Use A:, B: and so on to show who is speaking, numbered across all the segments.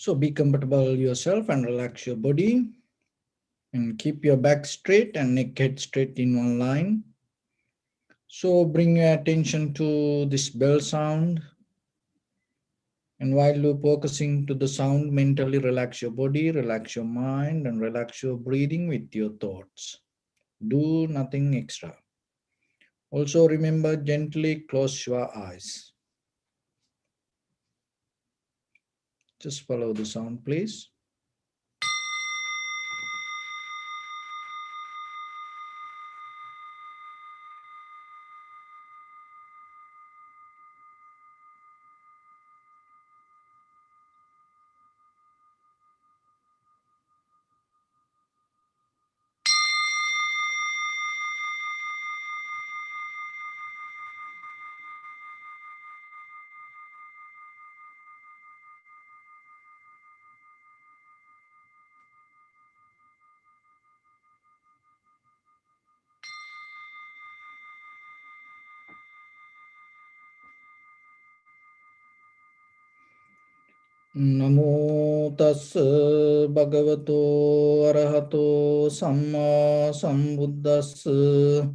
A: So be comfortable yourself and relax your body and keep your back straight and neck head straight in one line. So bring your attention to this bell sound. And while you're focusing to the sound, mentally relax your body, relax your mind, and relax your breathing with your thoughts. Do nothing extra. Also remember, gently close your eyes. Just follow the sound, please. Namo tassa bhagavato arahato samma sambuddhassa.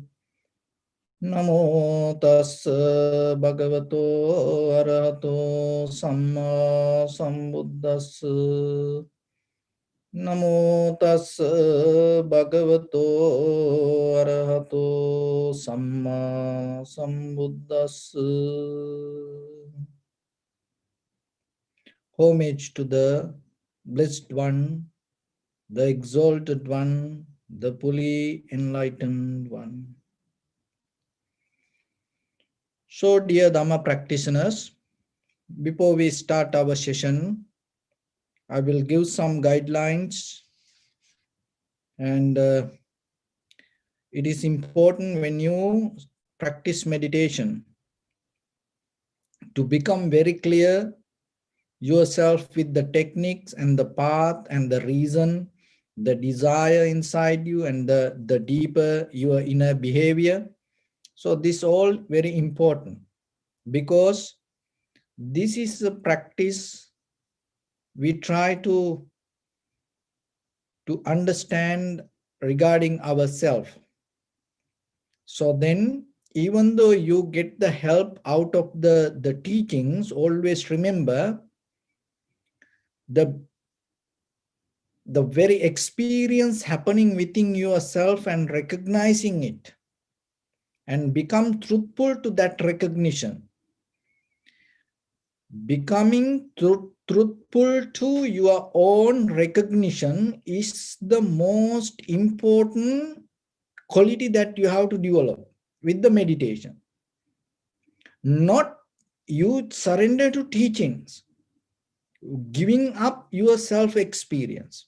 A: Namo tassa bhagavato arahato samma sambuddhassa. Namo tassa bhagavato arahato samma sambuddhassa. Homage to the Blessed One, the Exalted One, the fully enlightened One. So, dear Dhamma practitioners, before we start our session, I will give some guidelines, and it is important when you practice meditation to become very clear yourself with the techniques and the path and the reason, the desire inside you, and the deeper your inner behavior. So this all very important, because this is a practice we try to understand regarding ourselves. So then, even though you get the help out of the teachings, always remember the very experience happening within yourself and recognizing it, and become truthful to that recognition. Becoming truthful to your own recognition is the most important quality that you have to develop with the meditation. Not you surrender to teachings, giving up your self-experience.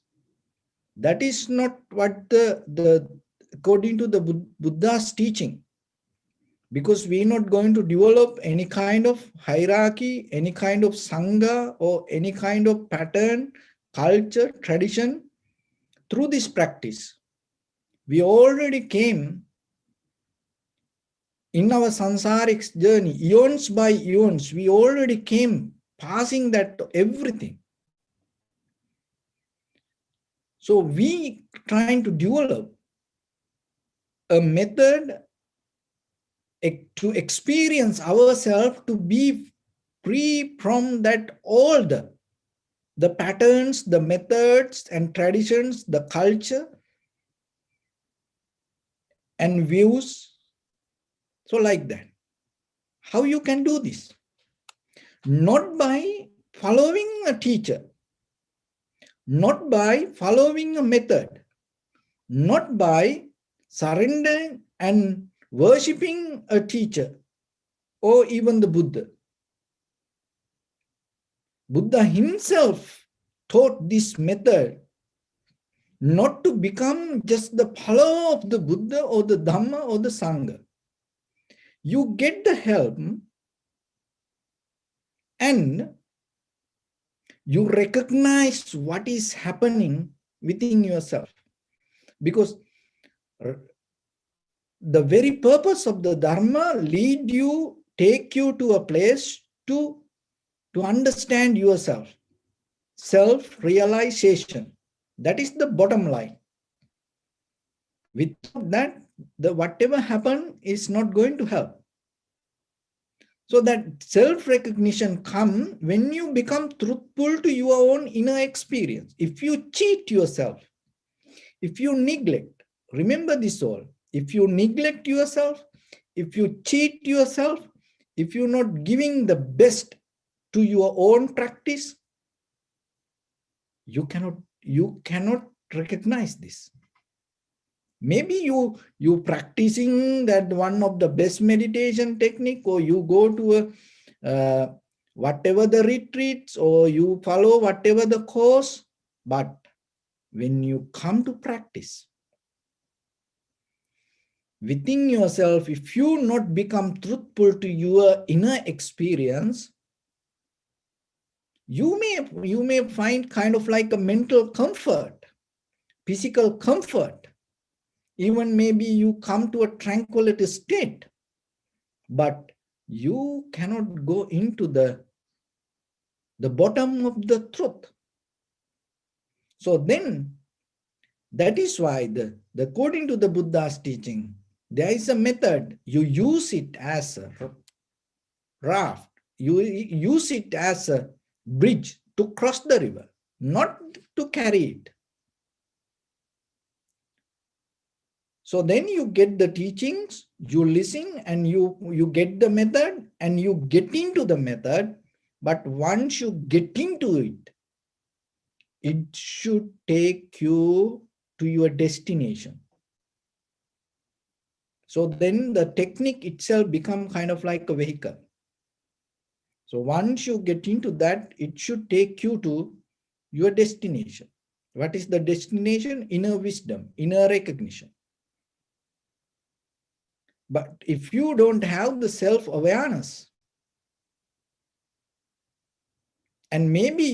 A: That is not what the according to the Buddha's teaching, because we're not going to develop any kind of hierarchy, any kind of sangha, or any kind of pattern, culture, tradition through this practice. We already came in our samsaric journey, eons by eons, we already came passing that everything. So we trying to develop a method to experience ourselves, to be free from that all the patterns, the methods and traditions, the culture and views. So like that. How you can do this? Not by following a teacher, not by following a method, not by surrendering and worshipping a teacher or even the Buddha. Buddha himself taught this method not to become just the follower of the Buddha or the Dhamma or the Sangha. You get the help and you recognize what is happening within yourself. Because the very purpose of the Dharma take you to a place to understand yourself. self-realization. That is the bottom line. Without that, the whatever happen is not going to help. So that self-recognition comes when you become truthful to your own inner experience. If you cheat yourself, if you neglect, remember this all. If you neglect yourself, if you cheat yourself, if you're not giving the best to your own practice, you cannot recognize this. Maybe you practicing that one of the best meditation technique, or you go to a whatever the retreats, or you follow whatever the course, but when you come to practice within yourself, if you not become truthful to your inner experience, you may find kind of like a mental comfort, physical comfort. Even maybe you come to a tranquility state, but you cannot go into the bottom of the truth. So then, that is why according to the Buddha's teaching, there is a method. You use it as a raft. You use it as a bridge to cross the river, not to carry it. So then you get the teachings, you listen, and you get the method, and you get into the method. But once you get into it, it should take you to your destination. So then the technique itself becomes kind of like a vehicle. So once you get into that, it should take you to your destination. What is the destination? Inner wisdom, inner recognition. But if you don't have the self-awareness, and maybe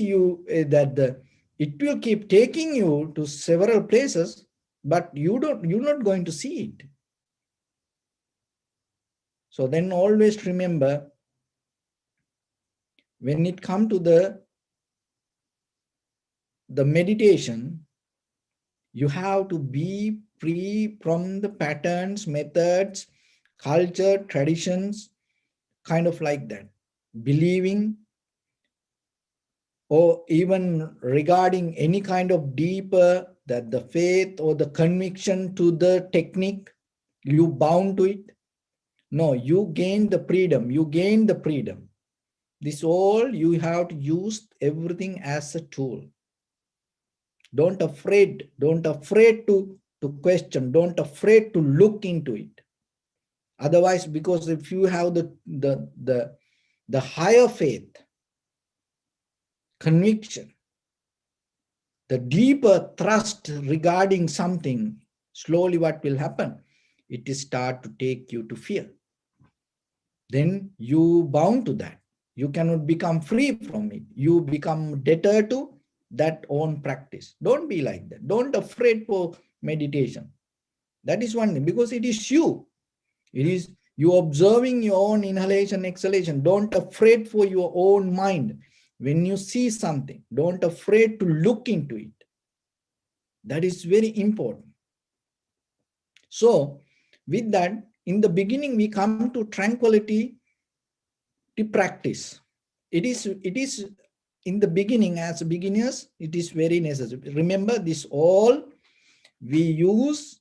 A: it will keep taking you to several places, but you're not going to see it. So then always remember, when it comes to the meditation, you have to be free from the patterns, methods, culture, traditions, kind of like that. Believing, or even regarding any kind of deeper, that the faith or the conviction to the technique, you bound to it. No, you gain the freedom. You gain the freedom. This all you have to use everything as a tool. Don't afraid to question. Don't afraid to look into it. Otherwise, because if you have the higher faith, conviction, the deeper trust regarding something, slowly what will happen? It is start to take you to fear. Then you bound to that. You cannot become free from it. You become debtor to that own practice. Don't be like that. Don't afraid for meditation. That is one thing, because it is you. It is you observing your own inhalation, exhalation. Don't afraid for your own mind. When you see something, don't afraid to look into it. That is very important. So with that, in the beginning, we come to tranquility to practice. It is in the beginning, as beginners, it is very necessary. Remember this all we use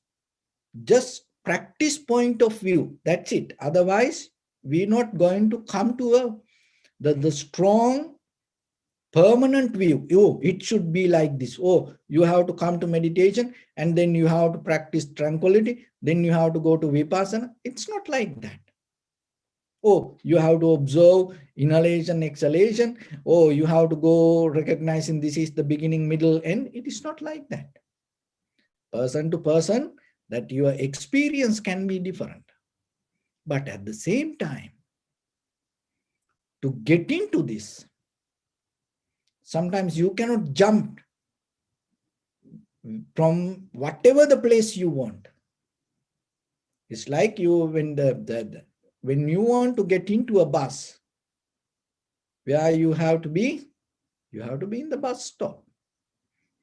A: just practice point of view. That's it. Otherwise, we're not going to come to the strong permanent view. Oh, it should be like this. Oh, you have to come to meditation, and then you have to practice tranquility. Then you have to go to vipassana. It's not like that. Oh, you have to observe inhalation, exhalation. Oh, you have to go recognizing this is the beginning, middle, end. It is not like that. Person to person, that your experience can be different. But at the same time, to get into this, sometimes you cannot jump from whatever the place you want. It's like you when you want to get into a bus, where you have to be You have to be in the bus stop.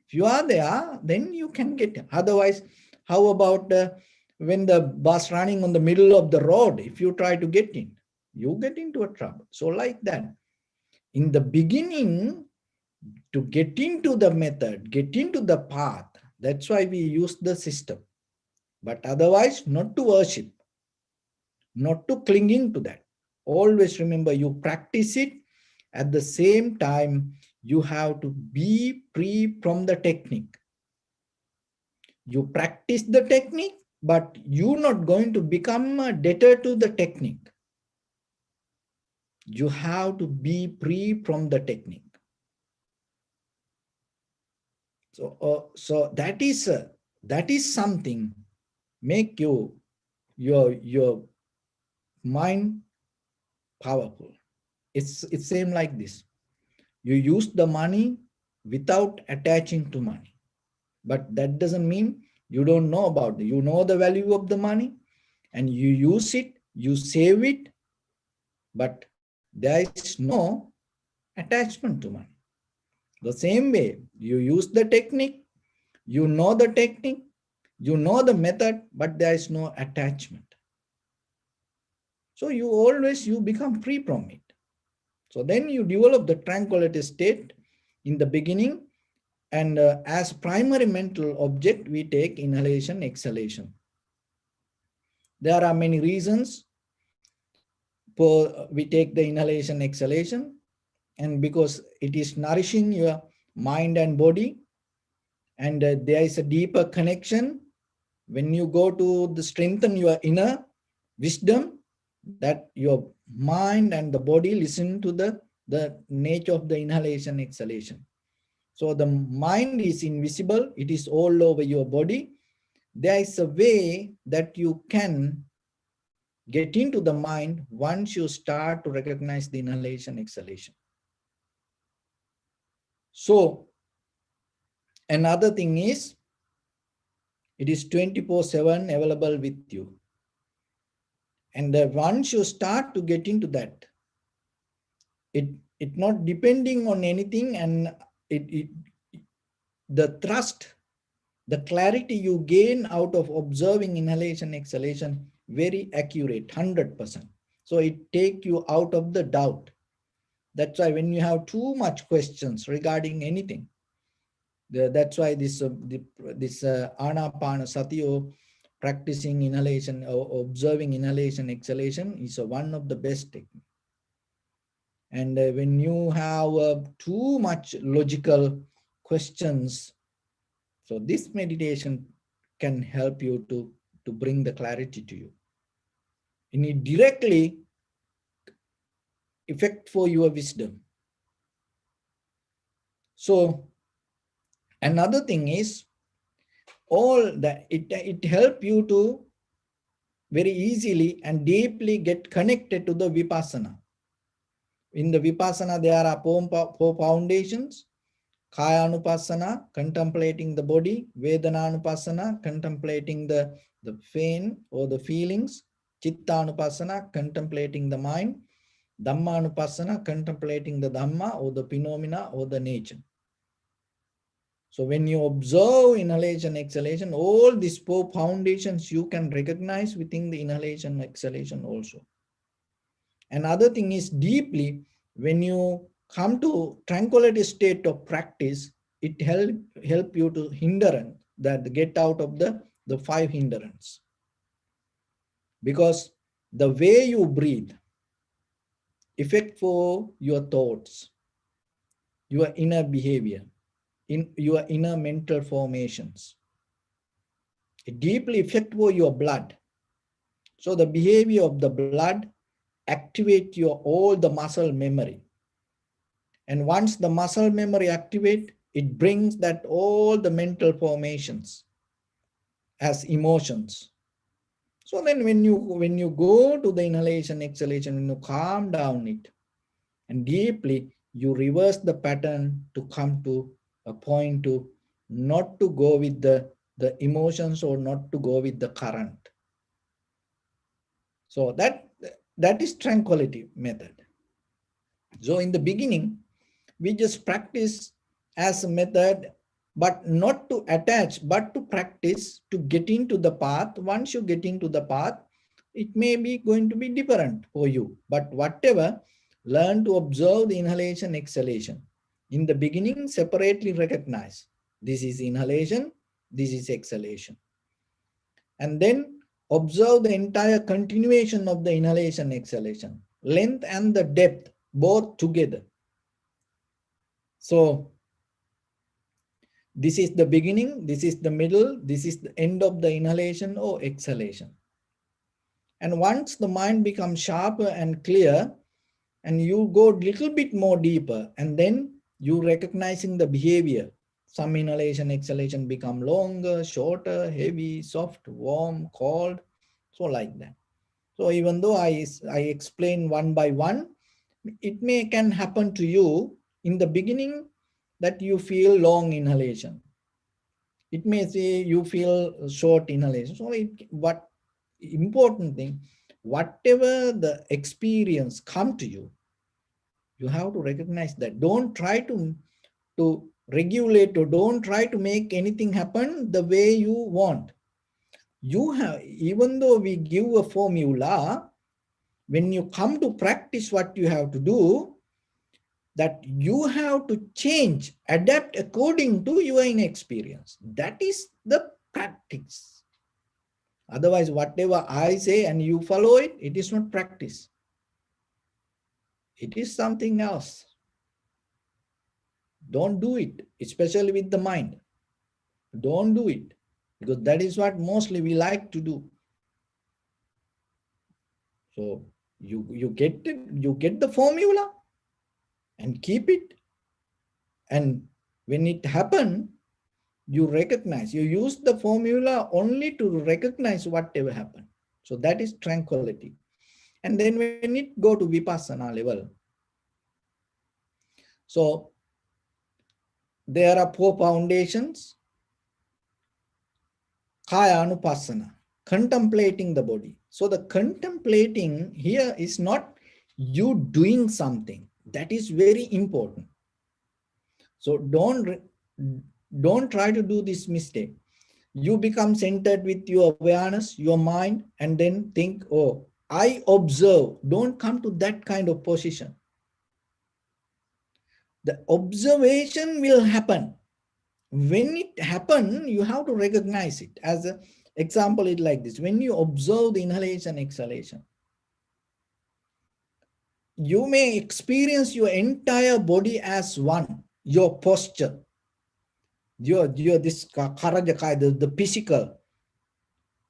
A: If you are there, then you can get in. Otherwise, how about when the bus running on the middle of the road? If you try to get in, you get into a trouble. So like that, in the beginning, to get into the method, get into the path, that's why we use the system. But otherwise, not to worship, not to clinging to that. Always remember, you practice it. At the same time, you have to be free from the technique. You practice the technique, but you're not going to become a debtor to the technique. You have to be free from the technique. So that is something make your mind powerful. It's same like this. You use the money without attaching to money, but that doesn't mean you don't know about it. You know the value of the money, and you use it, you save it, but there is no attachment to money. The same way, you use the technique, you know the technique, you know the method, but there is no attachment. So you become free from it. So then you develop the tranquility state in the beginning, and as primary mental object, we take inhalation, exhalation. There are many reasons for we take the inhalation, exhalation, and because it is nourishing your mind and body, and there is a deeper connection. When you go to the strengthen your inner wisdom, that your mind and the body listen to the nature of the inhalation, exhalation. So the mind is invisible, it is all over your body. There is a way that you can get into the mind once you start to recognize the inhalation, exhalation. So another thing is, it is 24/7 available with you. And once you start to get into that, it not depending on anything, and the thrust, the clarity you gain out of observing inhalation, exhalation, very accurate, 100%. So it take you out of the doubt. That's why when you have too much questions regarding anything, that's why this anapana or practicing inhalation or observing inhalation, exhalation is one of the best techniques. And when you have too much logical questions, so this meditation can help you to bring the clarity to you. And it directly affect for your wisdom. So another thing is, all that it help you to very easily and deeply get connected to the vipassana. In the vipassana, there are four foundations. Kaya anupassana, contemplating the body. Vedana anupassana, contemplating the pain or the feelings. Chitta anupassana, contemplating the mind. Dhamma anupassana, contemplating the Dhamma or the phenomena or the nature. So when you observe inhalation, exhalation, all these four foundations you can recognize within the inhalation, exhalation also. Another thing is, deeply, when you come to tranquility state of practice, it help you to hindrance, that get out of the five hindrance. Because the way you breathe affect for your thoughts, your inner behavior, in your inner mental formations. It deeply affect for your blood. So the behavior of the blood activate your all the muscle memory. And once the muscle memory activate, it brings that all the mental formations as emotions. So then when you go to the inhalation, exhalation, when you calm down it, and deeply you reverse the pattern to come to a point to not to go with the emotions or not to go with the current. So that is tranquility method. So in the beginning, we just practice as a method, but not to attach, but to practice to get into the path. Once you get into the path, it may be going to be different for you. But whatever, learn to observe the inhalation, exhalation. In the beginning, separately recognize this is inhalation, this is exhalation. And then observe the entire continuation of the inhalation, exhalation, length and the depth, both together. So this is the beginning, this is the middle, this is the end of the inhalation or exhalation. And once the mind becomes sharper and clear, and you go a little bit more deeper, and then you recognizing the behavior. Some inhalation, exhalation become longer, shorter, heavy, soft, warm, cold, so like that. So even though I explain one by one, it can happen to you in the beginning that you feel long inhalation. It may say you feel short inhalation. So what important thing, whatever the experience come to you, you have to recognize that. Don't try to regulate, or don't try to make anything happen the way you want. You have, even though we give a formula, when you come to practice what you have to do, that you have to change, adapt according to your inner experience. That is the practice. Otherwise, whatever I say and you follow it, it is not practice. It is something else. Don't do it, especially with the mind. Don't do it, because that is what mostly we like to do. So you get it, you get the formula and keep it. And when it happens, you recognize, you use the formula only to recognize whatever happened. So that is tranquility. And then when it go to vipassana level, so there are 4 foundations. Kaya anupassana, contemplating the body. So the contemplating here is not you doing something. That is very important. So don't try to do this mistake. You become centered with your awareness, your mind, and then think, oh, I observe. Don't come to that kind of position. The observation will happen. When it happens, you have to recognize it. As an example, it like this. When you observe the inhalation, exhalation, you may experience your entire body as one. Your posture, your this karaja, the physical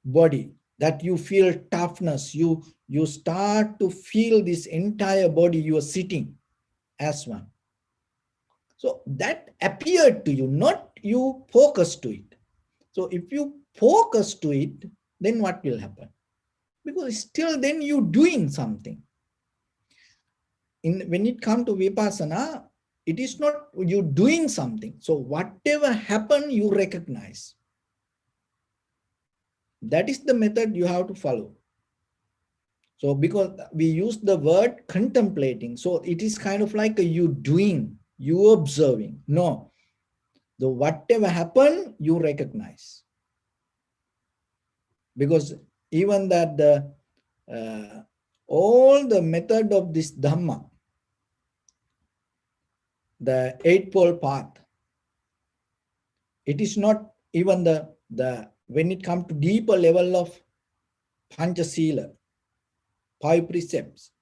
A: body, that you feel toughness. You start to feel this entire body. You are sitting as one. So that appeared to you, not you focus to it. So if you focus to it, then what will happen? Because still then you doing something. When it comes to vipassana, it is not you doing something. So whatever happen, you recognize. That is the method you have to follow. So because we use the word contemplating, so it is kind of like you doing, you observing. No, the whatever happen, you recognize. Because even that all the method of this Dhamma, the Eightfold Path, it is not even the when it comes to deeper level of Panchasila, 5 precepts,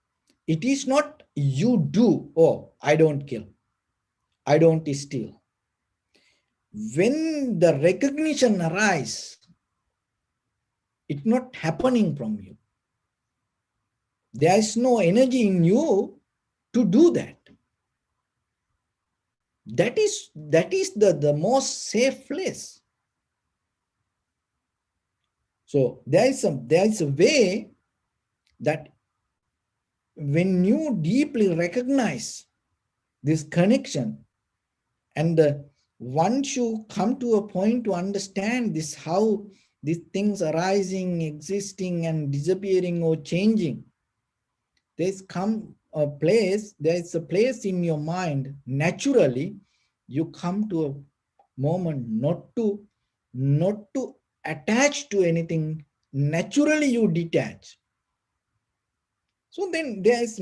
A: it is not you do, oh, I don't kill, I don't steal. When the recognition arises, it's not happening from you. There is no energy in you to do that. That is the most safe place. So there is a way that when you deeply recognize this connection, and once you come to a point to understand this, how these things arising, existing, and disappearing or changing, a place, there is a place in your mind, naturally, you come to a moment not to attach to anything. Naturally, you detach. So then there is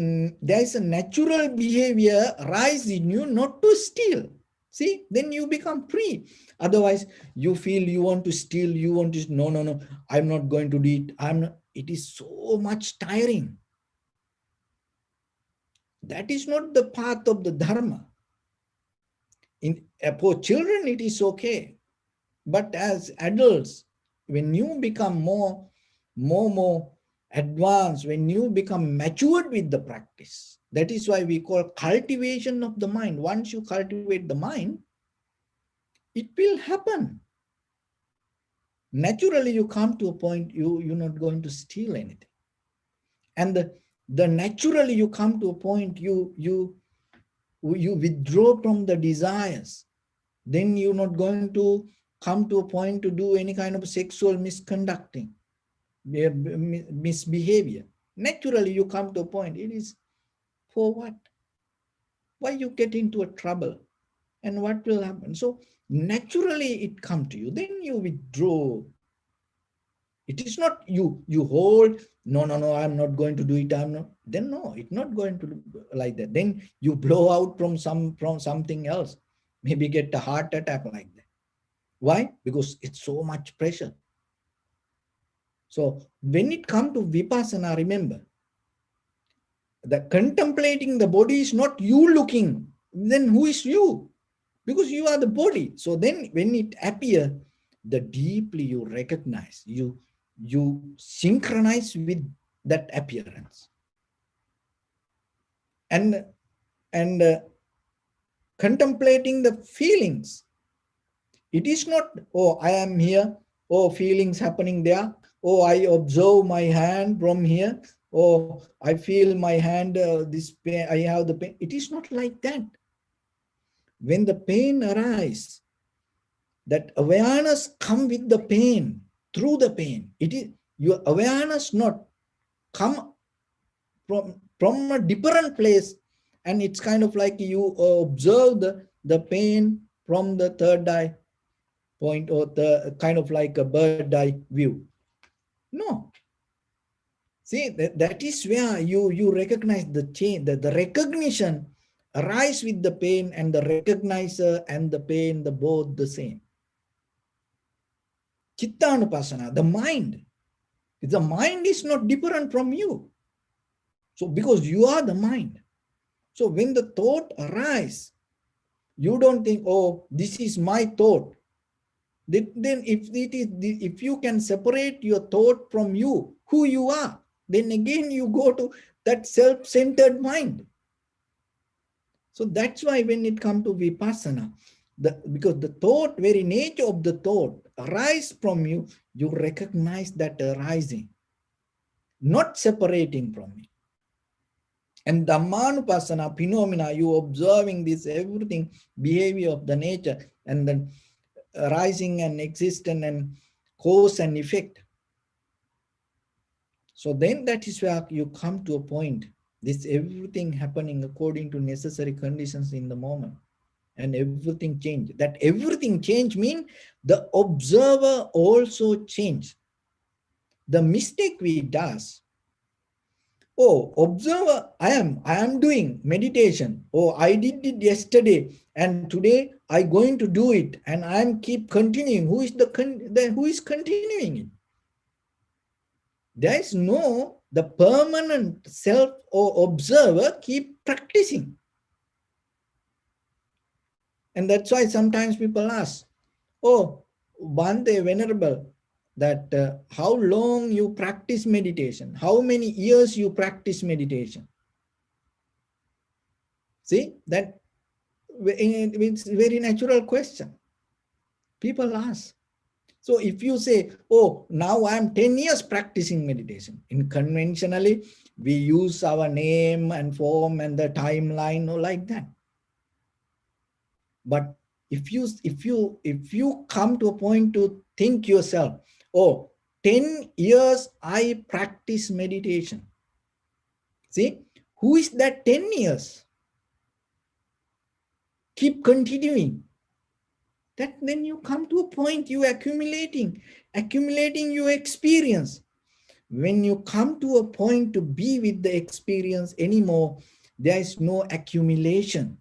A: a natural behavior rise in you not to steal. See, then you become free. Otherwise, you feel you want to steal, you want to, no, no, no, I'm not going to do it. I'm not, it is so much tiring. That is not the path of the Dharma. For children, it is okay. But as adults, when you become more advanced, when you become matured with the practice, that is why we call cultivation of the mind. Once you cultivate the mind, it will happen. Naturally, you come to a point you're not going to steal anything. And the naturally you come to a point you withdraw from the desires. Then you're not going to come to a point to do any kind of sexual misconducting, misbehavior. Naturally, you come to a point, it is for what? Why you get into a trouble? And what will happen? So naturally it come to you. Then you withdraw. It is not you hold, no, no, no, I'm not going to do it. I'm not. Then no, it's not going to be like that. Then you blow out from something else. Maybe get a heart attack like that. Why? Because it's so much pressure. So when it comes to vipassana, remember, the contemplating the body is not you looking. Then who is you? Because you are the body. So then when it appears, the deeply you recognize, you synchronize with that appearance. And contemplating the feelings. It is not, oh, I am here, oh, feelings happening there, oh, I observe my hand from here, oh, I feel my hand, this pain, I have the pain. It is not like that. When the pain arises, that awareness come with the pain, through the pain. It is your awareness not come from a different place, and it's kind of like you observe the pain from the third eye point, or the kind of like a bird eye view. No. See, that is where you recognize the change, the recognition arise with the pain, and the recognizer and the pain, the both the same. Chittanupassana, the mind. The mind is not different from you. So because you are the mind. So when the thought arises, you don't think, oh, this is my thought. Then if you can separate your thought from you, who you are, then again you go to that self-centered mind. So that's why when it comes to vipassana, because the thought, very nature of the thought arise from you, you recognize that arising, not separating from it. And Dhammanupassana phenomena, you observing this everything, behavior of the nature, and then arising and existence and cause and effect. So then that is where you come to a point, this everything happening according to necessary conditions in the moment, and everything change. That everything change means the observer also change. The mistake we does, oh, observer, I am doing meditation. Oh, I did it yesterday, and today I going to do it, and I am keep continuing. Who is who is continuing it? There is no, the permanent self or observer keep practicing. And that's why sometimes people ask, oh, Bhante, Venerable, that how long you practice meditation? How many years you practice meditation? See, that it's a very natural question. People ask. So if you say, oh, now I'm 10 years practicing meditation, in conventionally, we use our name and form and the timeline or like that. But if you come to a point to think yourself, oh, 10 years I practice meditation. See, Who is that 10 years? Keep continuing. That then you come to a point, you accumulating your experience. When you come to a point to be with the experience anymore, there is no accumulation.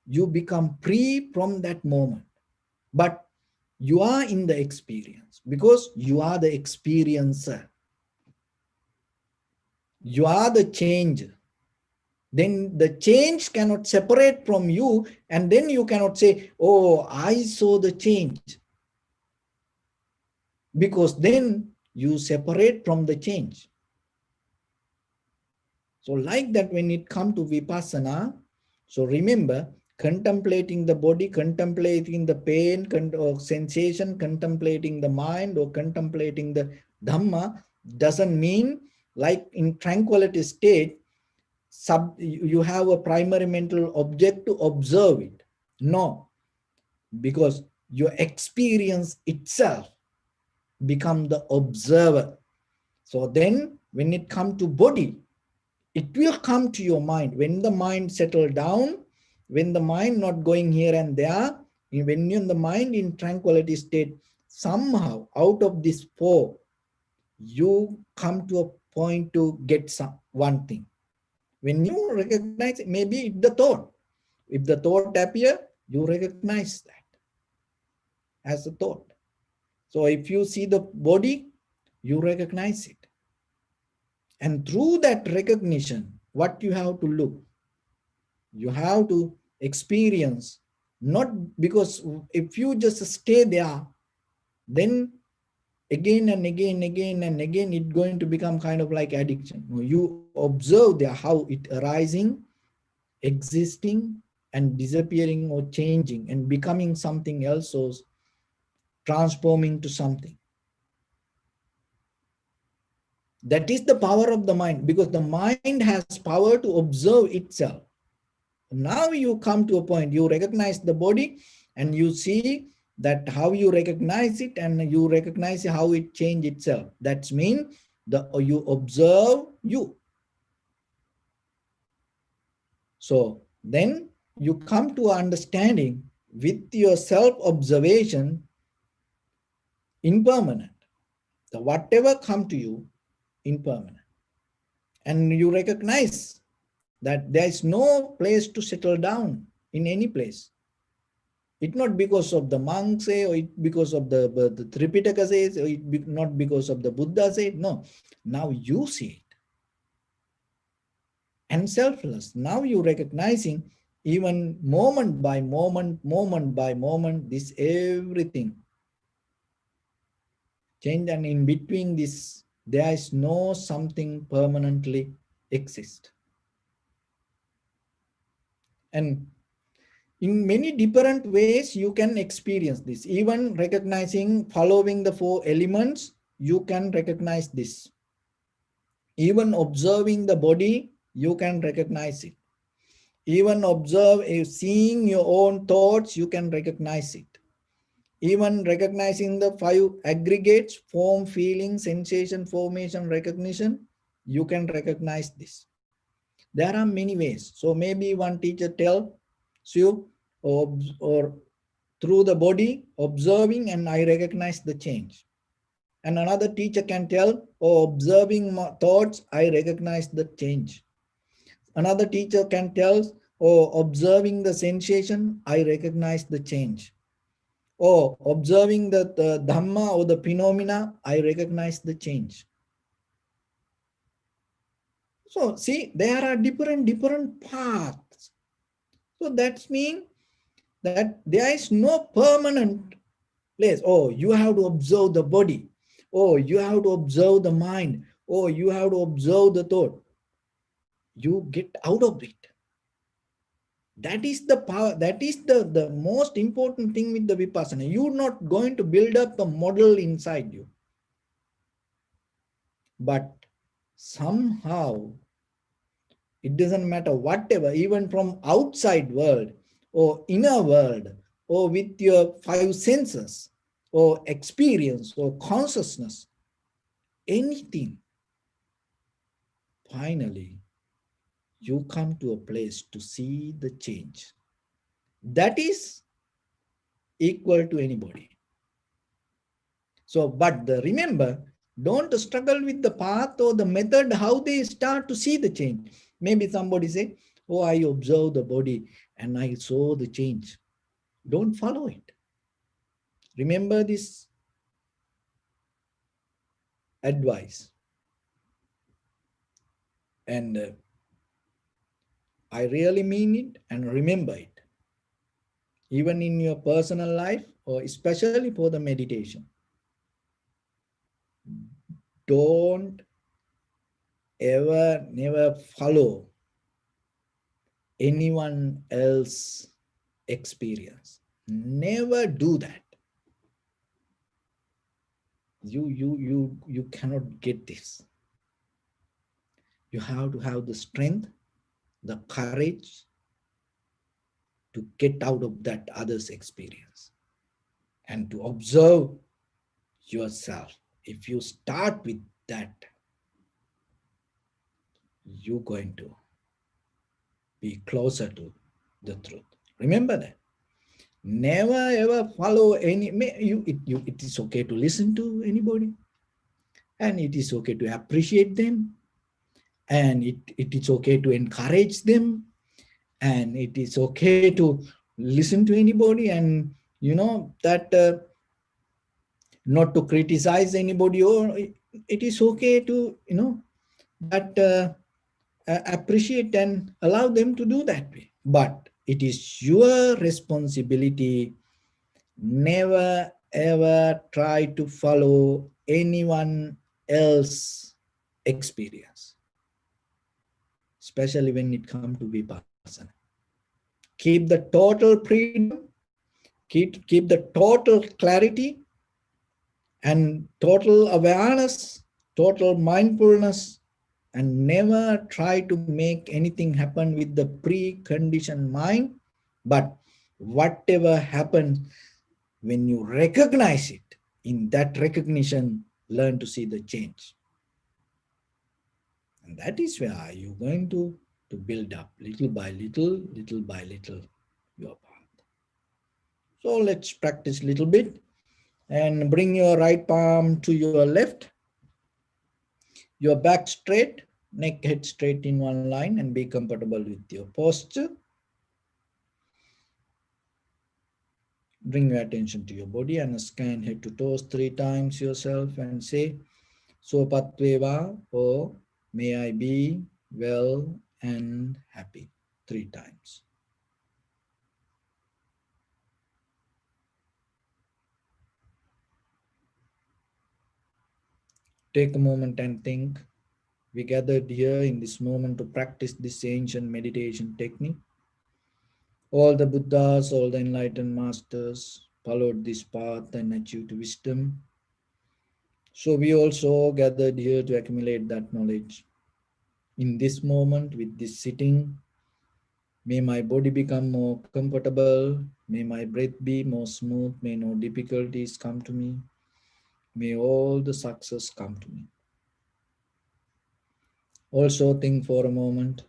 A: You become free from that moment. But you are in the experience because you are the experiencer. You are the changer. Then the change cannot separate from you, and then you cannot say, oh, I saw the change. Because then you separate from the change. So like that, when it comes to vipassana, so remember, contemplating the body, contemplating the pain or sensation, contemplating the mind or contemplating the Dhamma doesn't mean like in tranquility state, you have a primary mental object to observe it. No, because your experience itself become the observer. So then when it comes to body, it will come to your mind. When the mind settle down, when the mind not going here and there, when you're in the mind in tranquility state, somehow out of this four, you come to a point to get one thing. When you recognize, maybe it's the thought. If the thought appear, you recognize that as a thought. So if you see the body, you recognize it. And through that recognition, what you have to look, you have to experience, not because if you just stay there, then again and again, it's going to become kind of like addiction. You observe there how it arising, existing, and disappearing or changing and becoming something else or transforming to something. That is the power of the mind, because the mind has power to observe itself. Now you come to a point, you recognize the body and you see that how you recognize it and you recognize how it change itself. That means you observe you. So then you come to understanding with your self-observation impermanent. The whatever come to you impermanent. And you recognize that there is no place to settle down in any place. It's not because of the monks say, or it because of the Tripitaka says, or not because of the Buddha say. No, now you see it. And selfless. Now you recognizing even moment by moment, this everything change, and in between this, there is no something permanently exist. And in many different ways, you can experience this. Even recognizing, following the four elements, you can recognize this. Even observing the body, you can recognize it. Even seeing your own thoughts, you can recognize it. Even recognizing the five aggregates, form, feeling, sensation, formation, recognition, you can recognize this. There are many ways. So maybe one teacher tells you, or through the body, observing, and I recognize the change. And another teacher can tell, oh, observing my thoughts, I recognize the change. Another teacher can tell, oh, observing the sensation, I recognize the change. Oh, observing the Dhamma or the phenomena, I recognize the change. So see, there are different paths. So that means that there is no permanent place. Oh, you have to observe the body. Oh, you have to observe the mind. Oh, you have to observe the thought. You get out of it. That is the power. That is the most important thing with the vipassana. You're not going to build up a model inside you. But somehow, it doesn't matter whatever, even from outside world or inner world, or with your five senses or experience or consciousness, anything, finally you come to a place to see the change. That is equal to anybody. So, but remember, don't struggle with the path or the method, how they start to see the change. Maybe somebody say, oh, I observe the body and I saw the change. Don't follow it. Remember this advice. And I really mean it, and remember it. Even in your personal life, or especially for the meditation. Don't ever, never follow anyone else experience. Never do that. You cannot get this. You have to have the strength, the courage to get out of that other's experience and to observe yourself. If you start with that, you're going to be closer to the truth. Remember that. Never ever follow any. It is okay to listen to anybody, and it is okay to appreciate them, and it is okay to encourage them, and it is okay to listen to anybody, and that not to criticize anybody, or it is okay to that appreciate and allow them to do that way. But it is your responsibility. Never ever try to follow anyone else experience, especially when it comes to vipassana. Keep the total freedom, keep the total clarity and total awareness, total mindfulness, and never try to make anything happen with the preconditioned mind. But whatever happens, when you recognize it, in that recognition, learn to see the change. And that is where you're going to build up little by little, your path. So let's practice a little bit and bring your right palm to your left, your back straight, neck head straight in one line, and be comfortable with your posture. Bring your attention to your body and scan head to toes 3 times yourself and say, Sopatveva, or may I be well and happy, 3 times. Take a moment and think. We gathered here in this moment to practice this ancient meditation technique. All the Buddhas, all the enlightened masters followed this path and achieved wisdom. So we also gathered here to accumulate that knowledge. In this moment, with this sitting, may my body become more comfortable. May my breath be more smooth. May no difficulties come to me. May all the success come to me. Also think for a moment.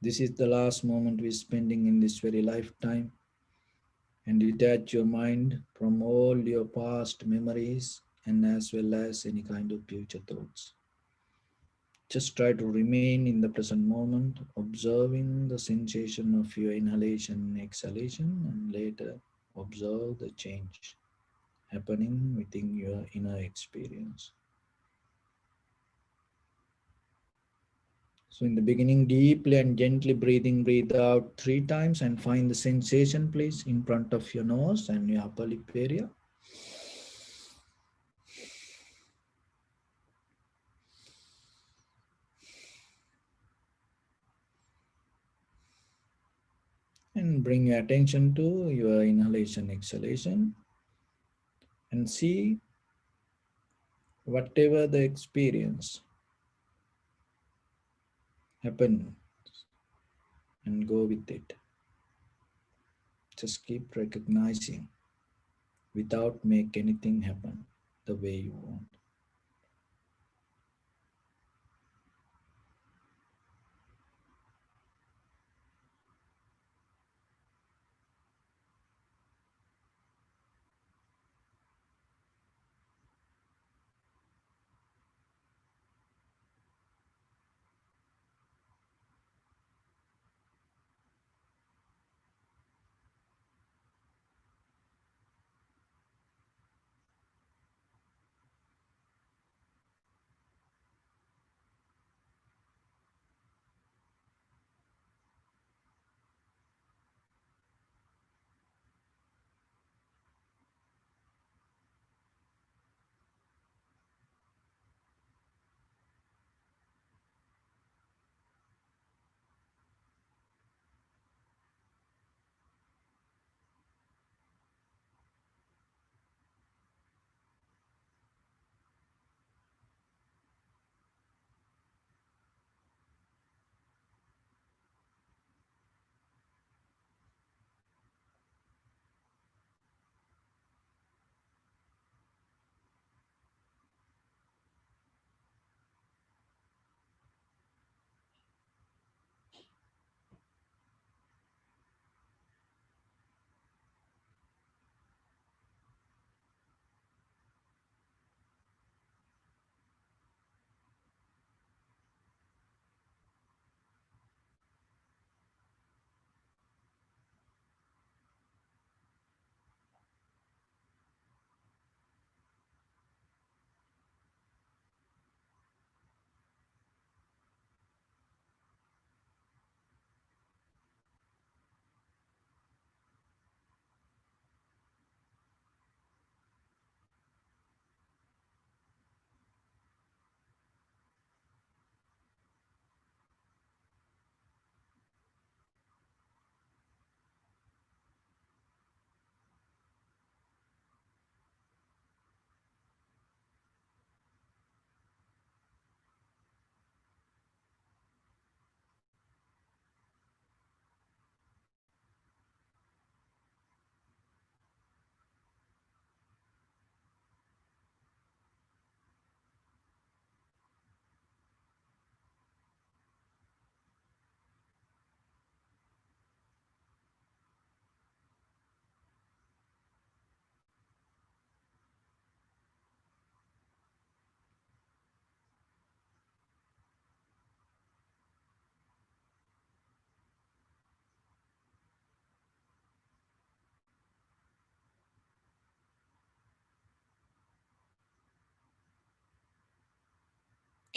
A: This is the last moment we're spending in this very lifetime. And detach your mind from all your past memories and as well as any kind of future thoughts. Just try to remain in the present moment, observing the sensation of your inhalation and exhalation, and later observe the change happening within your inner experience. So in the beginning, deeply and gently breathe out 3 times and find the sensation place in front of your nose and your upper lip area. And bring your attention to your inhalation, exhalation, and see whatever the experience happen and go with it. Just keep recognizing without make anything happen the way you want.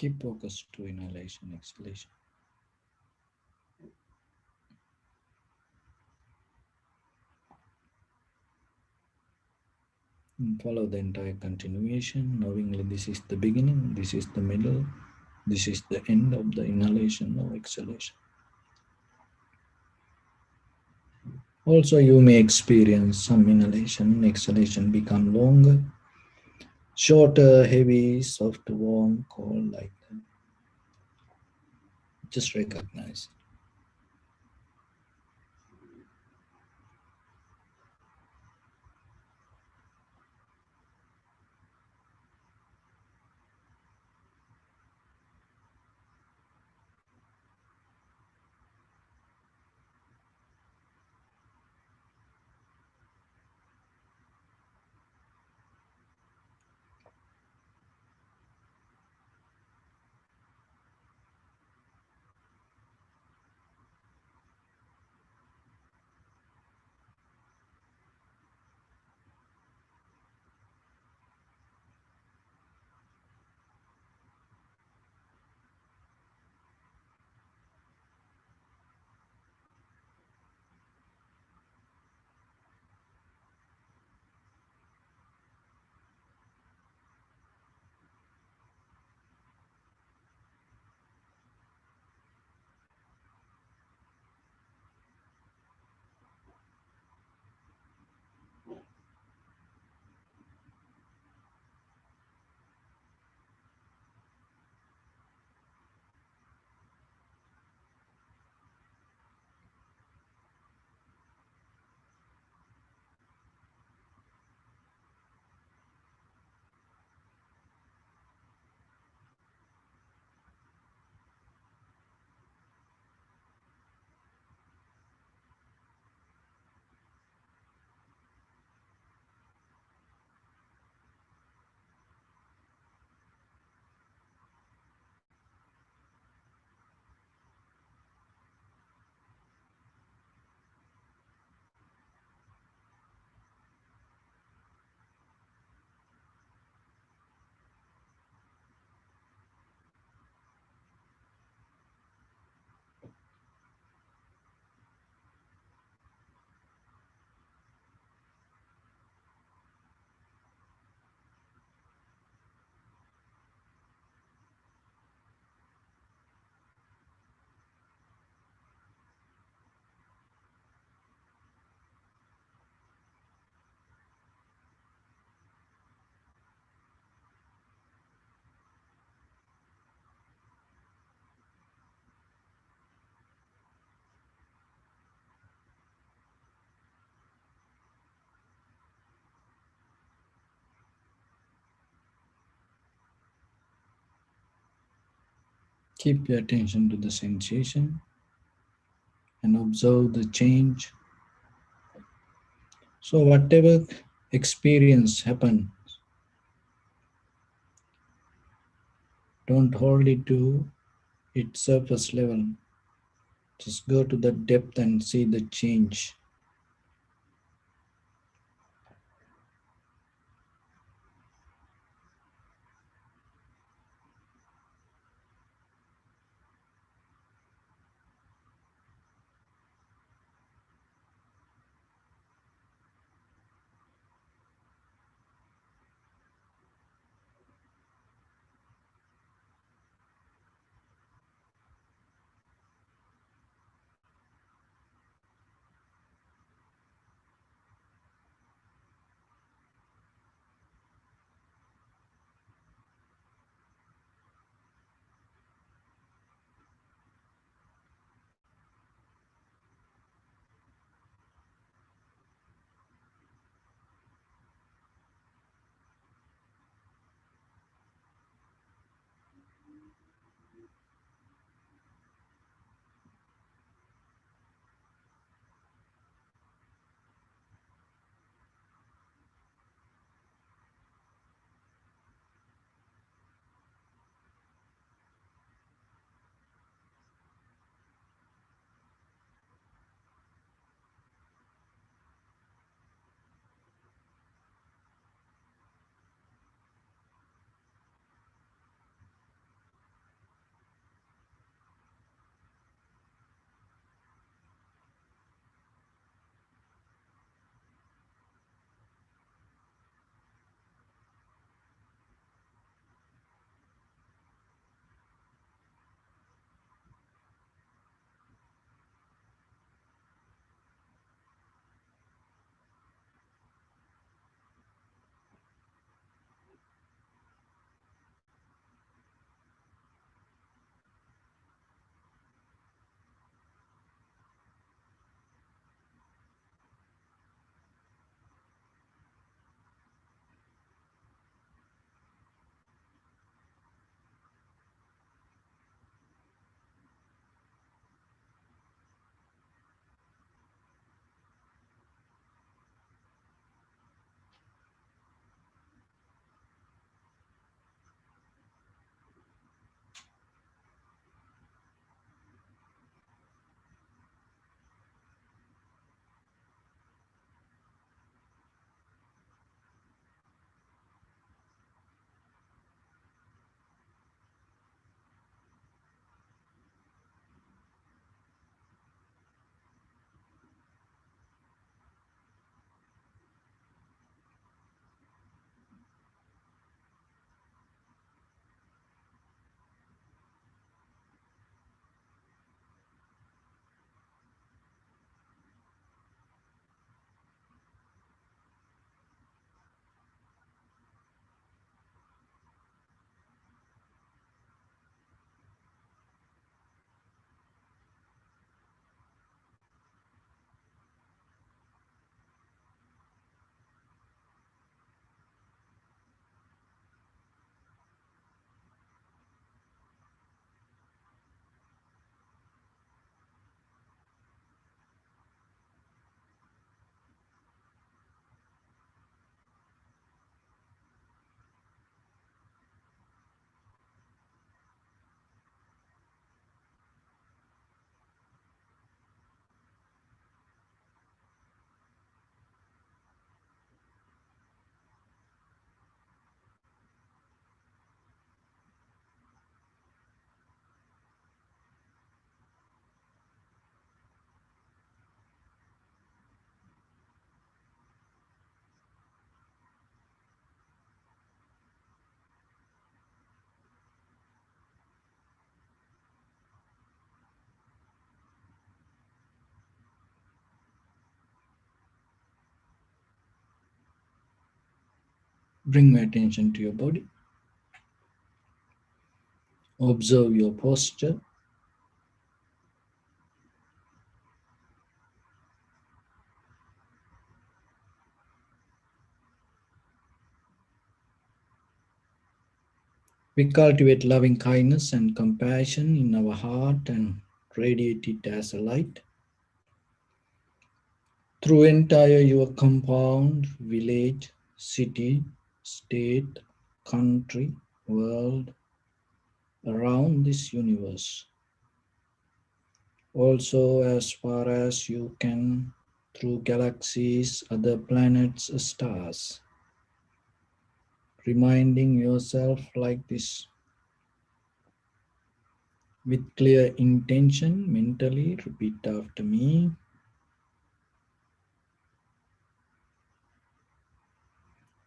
A: Keep focus to inhalation, exhalation. And follow the entire continuation, knowingly this is the beginning, this is the middle, this is the end of the inhalation or exhalation. Also, you may experience some inhalation, exhalation become longer, shorter, heavy, soft, warm, cold, like that. Just recognize. Keep your attention to the sensation and observe the change. So, whatever experience happens, don't hold it to its surface level. Just go to the depth and see the change. Bring your attention to your body. Observe your posture. We cultivate loving kindness and compassion in our heart and radiate it as a light through entire your compound, village, city, state, country, world, around this universe. Also, as far as you can, through galaxies, other planets, stars. Reminding yourself like this with clear intention, mentally repeat after me.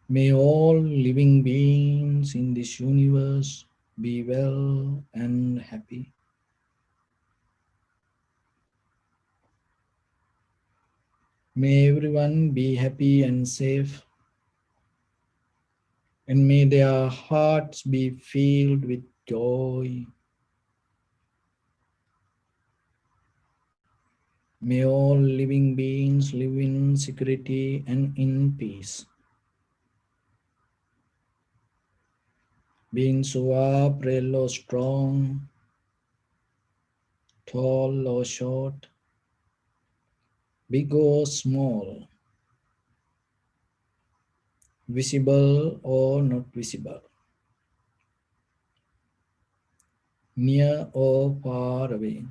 A: May all living beings in this universe be well and happy. May everyone be happy and safe, and may their hearts be filled with joy. May all living beings live in security and in peace. Beings who are frail or strong, tall or short, big or small, visible or not visible, near or far away,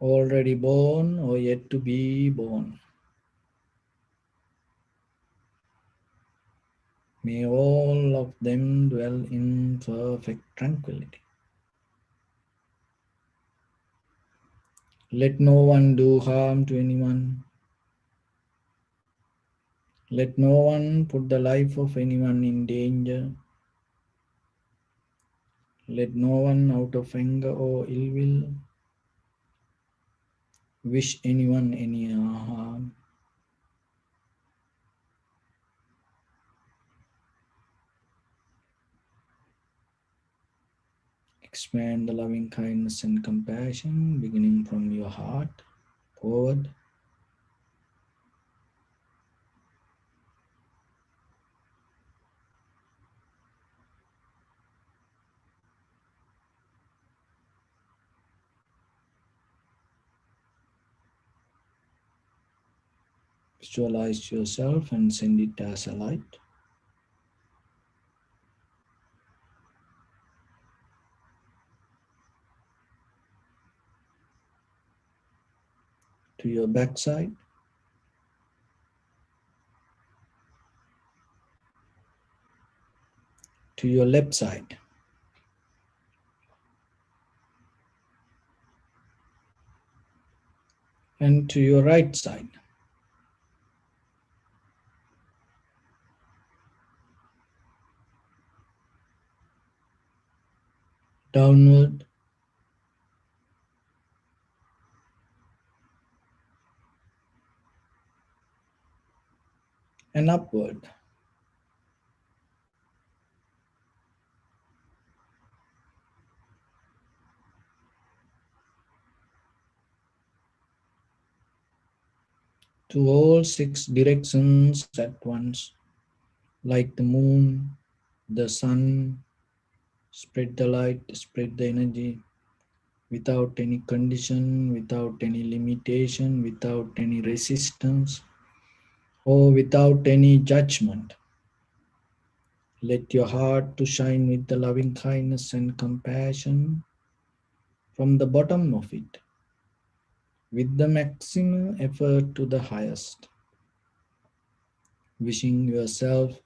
A: already born or yet to be born. May all of them dwell in perfect tranquility. Let no one do harm to anyone. Let no one put the life of anyone in danger. Let no one out of anger or ill will wish anyone any harm. Expand the loving kindness and compassion beginning from your heart forward. Visualize yourself and send it as a light to your backside, to your left side, and to your right side. Downward and upward. To all six directions at once, like the moon, the sun, spread the light, spread the energy without any condition, without any limitation, without any resistance, or without any judgment. Let your heart to shine with the loving kindness and compassion from the bottom of it, with the maximum effort to the highest. Wishing yourself,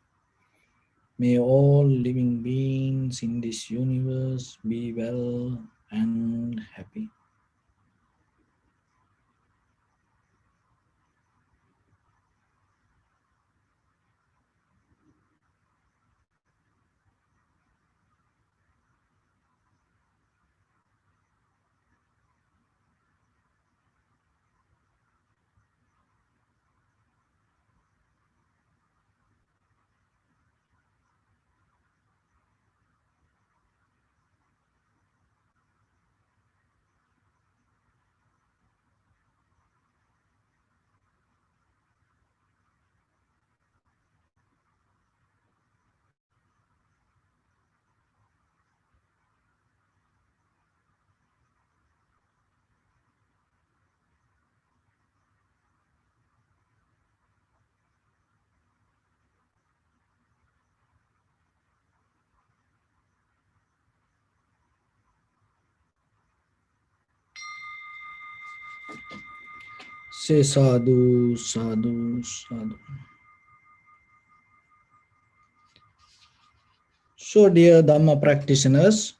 A: may all living beings in this universe be well and happy. Say sadhu, sadhu, sadhu. So, dear Dhamma practitioners,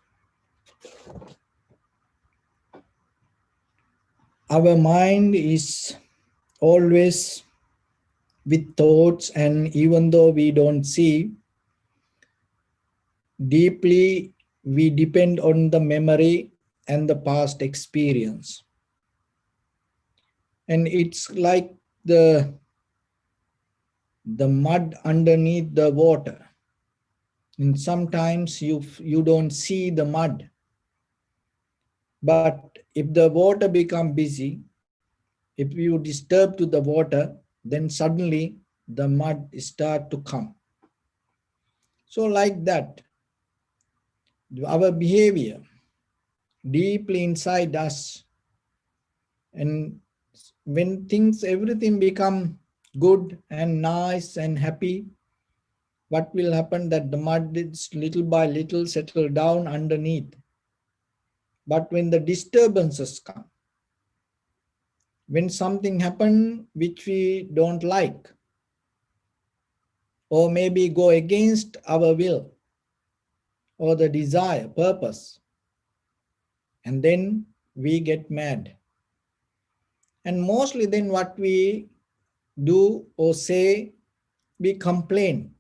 A: our mind is always with thoughts, and even though we don't see deeply, we depend on the memory and the past experience. And it's like the mud underneath the water. And sometimes you don't see the mud, but if the water become busy, if you disturb to the water, then suddenly the mud start to come. So like that, our behavior deeply inside us, and when things, everything become good and nice and happy, what will happen that the mud is little by little settle down underneath. But when the disturbances come, when something happen which we don't like, or maybe go against our will or the desire, purpose, and then we get mad. And mostly then what we do or say, we complain.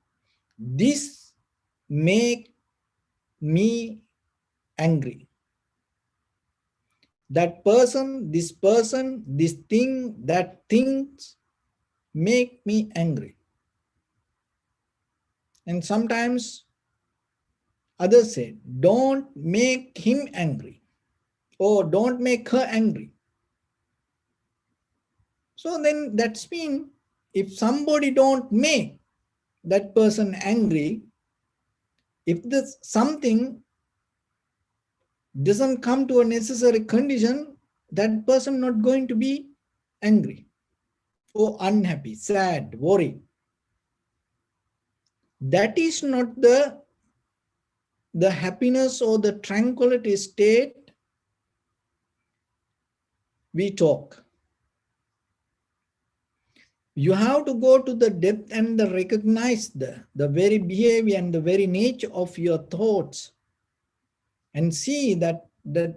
A: This make me angry. That person, this thing, that things make me angry. And sometimes others say, don't make him angry, or don't make her angry. So then that's mean, if somebody don't make that person angry, if this something doesn't come to a necessary condition, that person not going to be angry or unhappy, sad, worried. That is not the happiness or the tranquility state we talk. You have to go to the depth and the recognize the very behavior and the very nature of your thoughts, and see that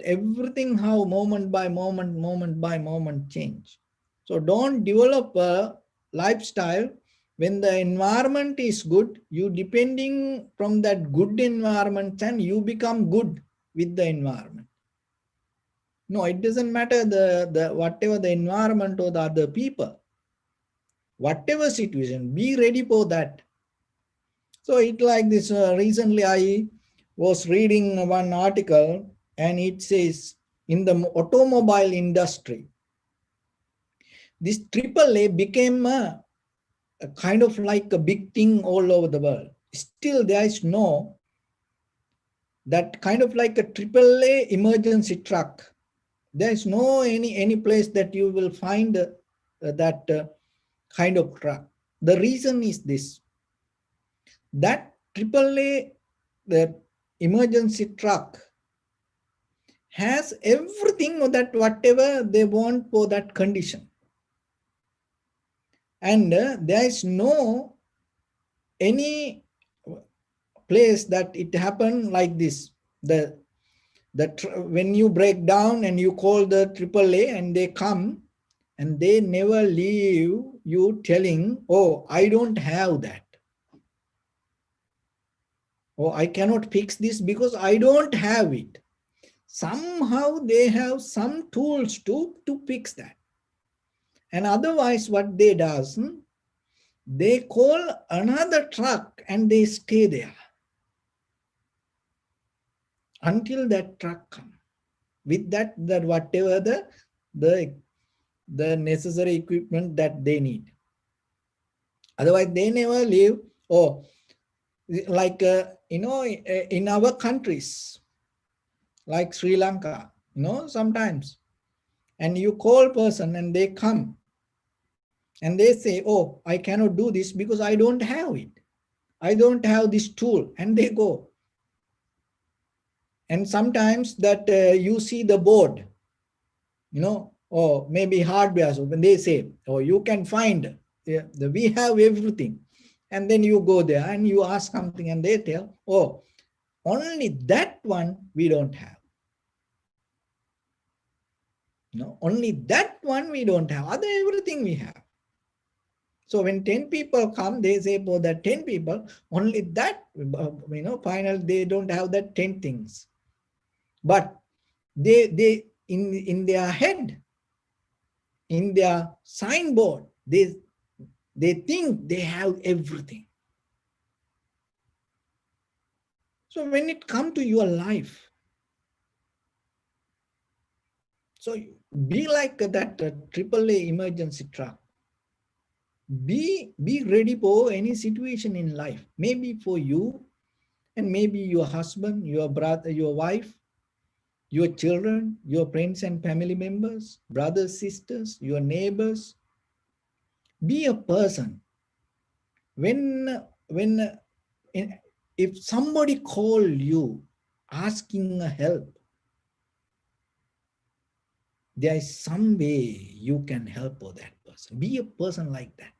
A: everything how moment by moment change. So don't develop a lifestyle when the environment is good, you depending from that good environment and you become good with the environment. No, it doesn't matter the whatever the environment or the other people, whatever situation, be ready for that. So it like this, recently I was reading one article, and it says in the automobile industry, this AAA became a kind of like a big thing all over the world. Still there is no that kind of like a AAA emergency truck. There is no any place that you will find that kind of truck. The reason is this, that AAA, the emergency truck, has everything that whatever they want for that condition. And there is no any place that it happened like this. When you break down and you call the AAA and they come, and they never leave you telling, oh, I don't have that. Oh, I cannot fix this because I don't have it. Somehow they have some tools to fix that. And otherwise what they does, they call another truck and they stay there until that truck comes. With that whatever the necessary equipment that they need. Otherwise they never leave. Oh, like in our countries like Sri Lanka, sometimes, and you call person and they come and they say, oh, I cannot do this because I don't have it. I don't have this tool, and they go. And sometimes that you see the board, or maybe hardware. So when they say, oh, you can find, yeah, we have everything. And then you go there and you ask something and they tell, oh, only that one we don't have. No, only that one we don't have. Other everything we have. So when 10 people come, they say, for that 10 people, only that, final, they don't have that 10 things. But they in their head, in their signboard, they think they have everything. So when it comes to your life, so be like that AAA emergency truck. Be ready for any situation in life. Maybe for you, and maybe your husband, your brother, your wife, your children, your friends and family members, brothers, sisters, your neighbors. Be a person. When if somebody call you asking help, there is some way you can help that person. Be a person like that.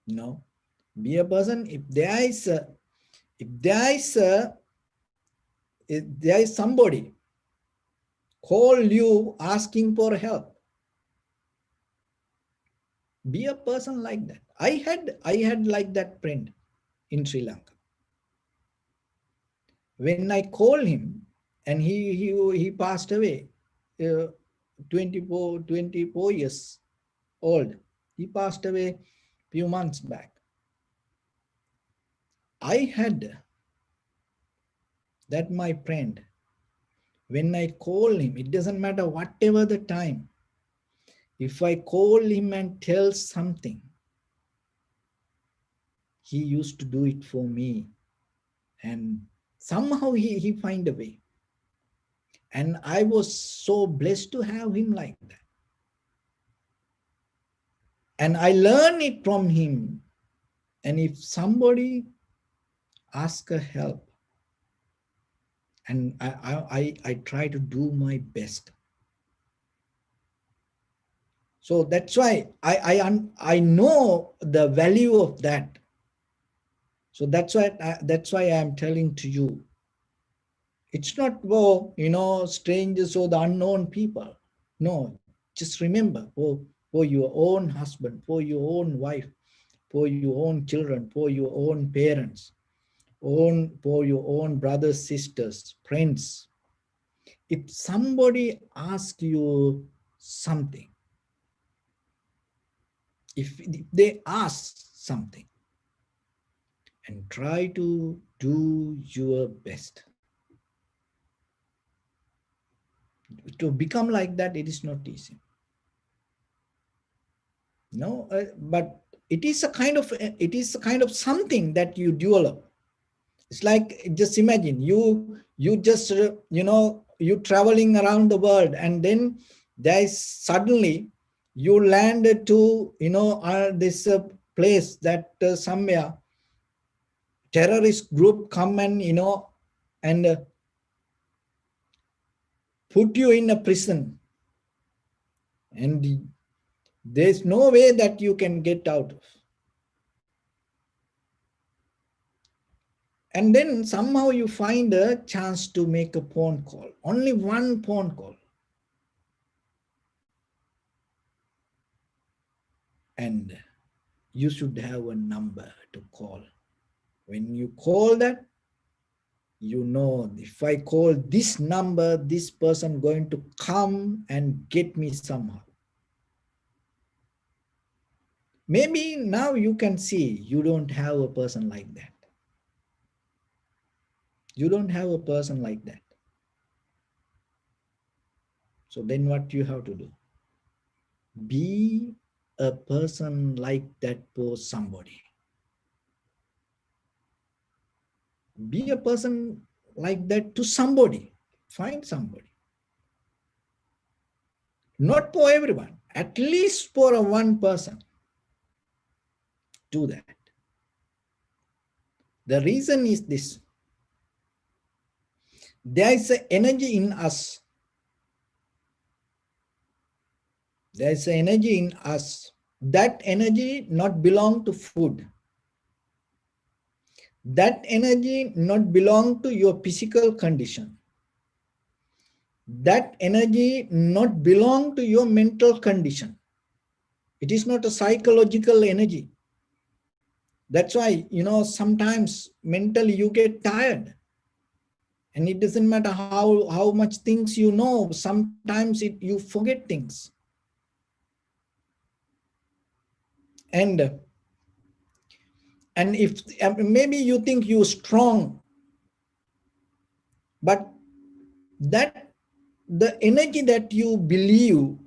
A: No, be a person. If there is somebody call you asking for help, be a person like that. I had like that friend in Sri Lanka. When I called him, and he passed away, uh, 24 years old. He passed away few months back. I had that my friend. When I call him, it doesn't matter whatever the time. If I call him and tell something, he used to do it for me. And somehow he find a way. And I was so blessed to have him like that. And I learned it from him. And if somebody asks a help, and I try to do my best. So that's why I know the value of that. So that's why I am telling to you. It's not for strangers or the unknown people. No, just remember for your own husband, for your own wife, for your own children, for your own parents, for your own brothers, sisters, friends. If somebody asks you something, if they ask something, and try to do your best. To become like that, it is not easy. No, but it is a kind of something that you develop. It's like, just imagine you just you traveling around the world, and then there is suddenly you land to this place that somewhere terrorist group come and and put you in a prison, and there's no way that you can get out of. And then somehow you find a chance to make a phone call, only one phone call. And you should have a number to call. When you call that, you know, if I call this number, this person going to come and get me somehow. Maybe now you can see you don't have a person like that. You don't have a person like that. So then what you have to do? Be a person like that for somebody. Be a person like that to somebody. Find somebody. Not for everyone, at least for a one person. Do that. The reason is this. There is an energy in us There is energy in us. That energy not belong to food. That energy not belong to your physical condition. That energy not belong to your mental condition. It is not a psychological energy. That's why, sometimes mentally you get tired. And it doesn't matter how much things you know, sometimes you forget things. And if maybe you think you're strong, but that the energy that you believe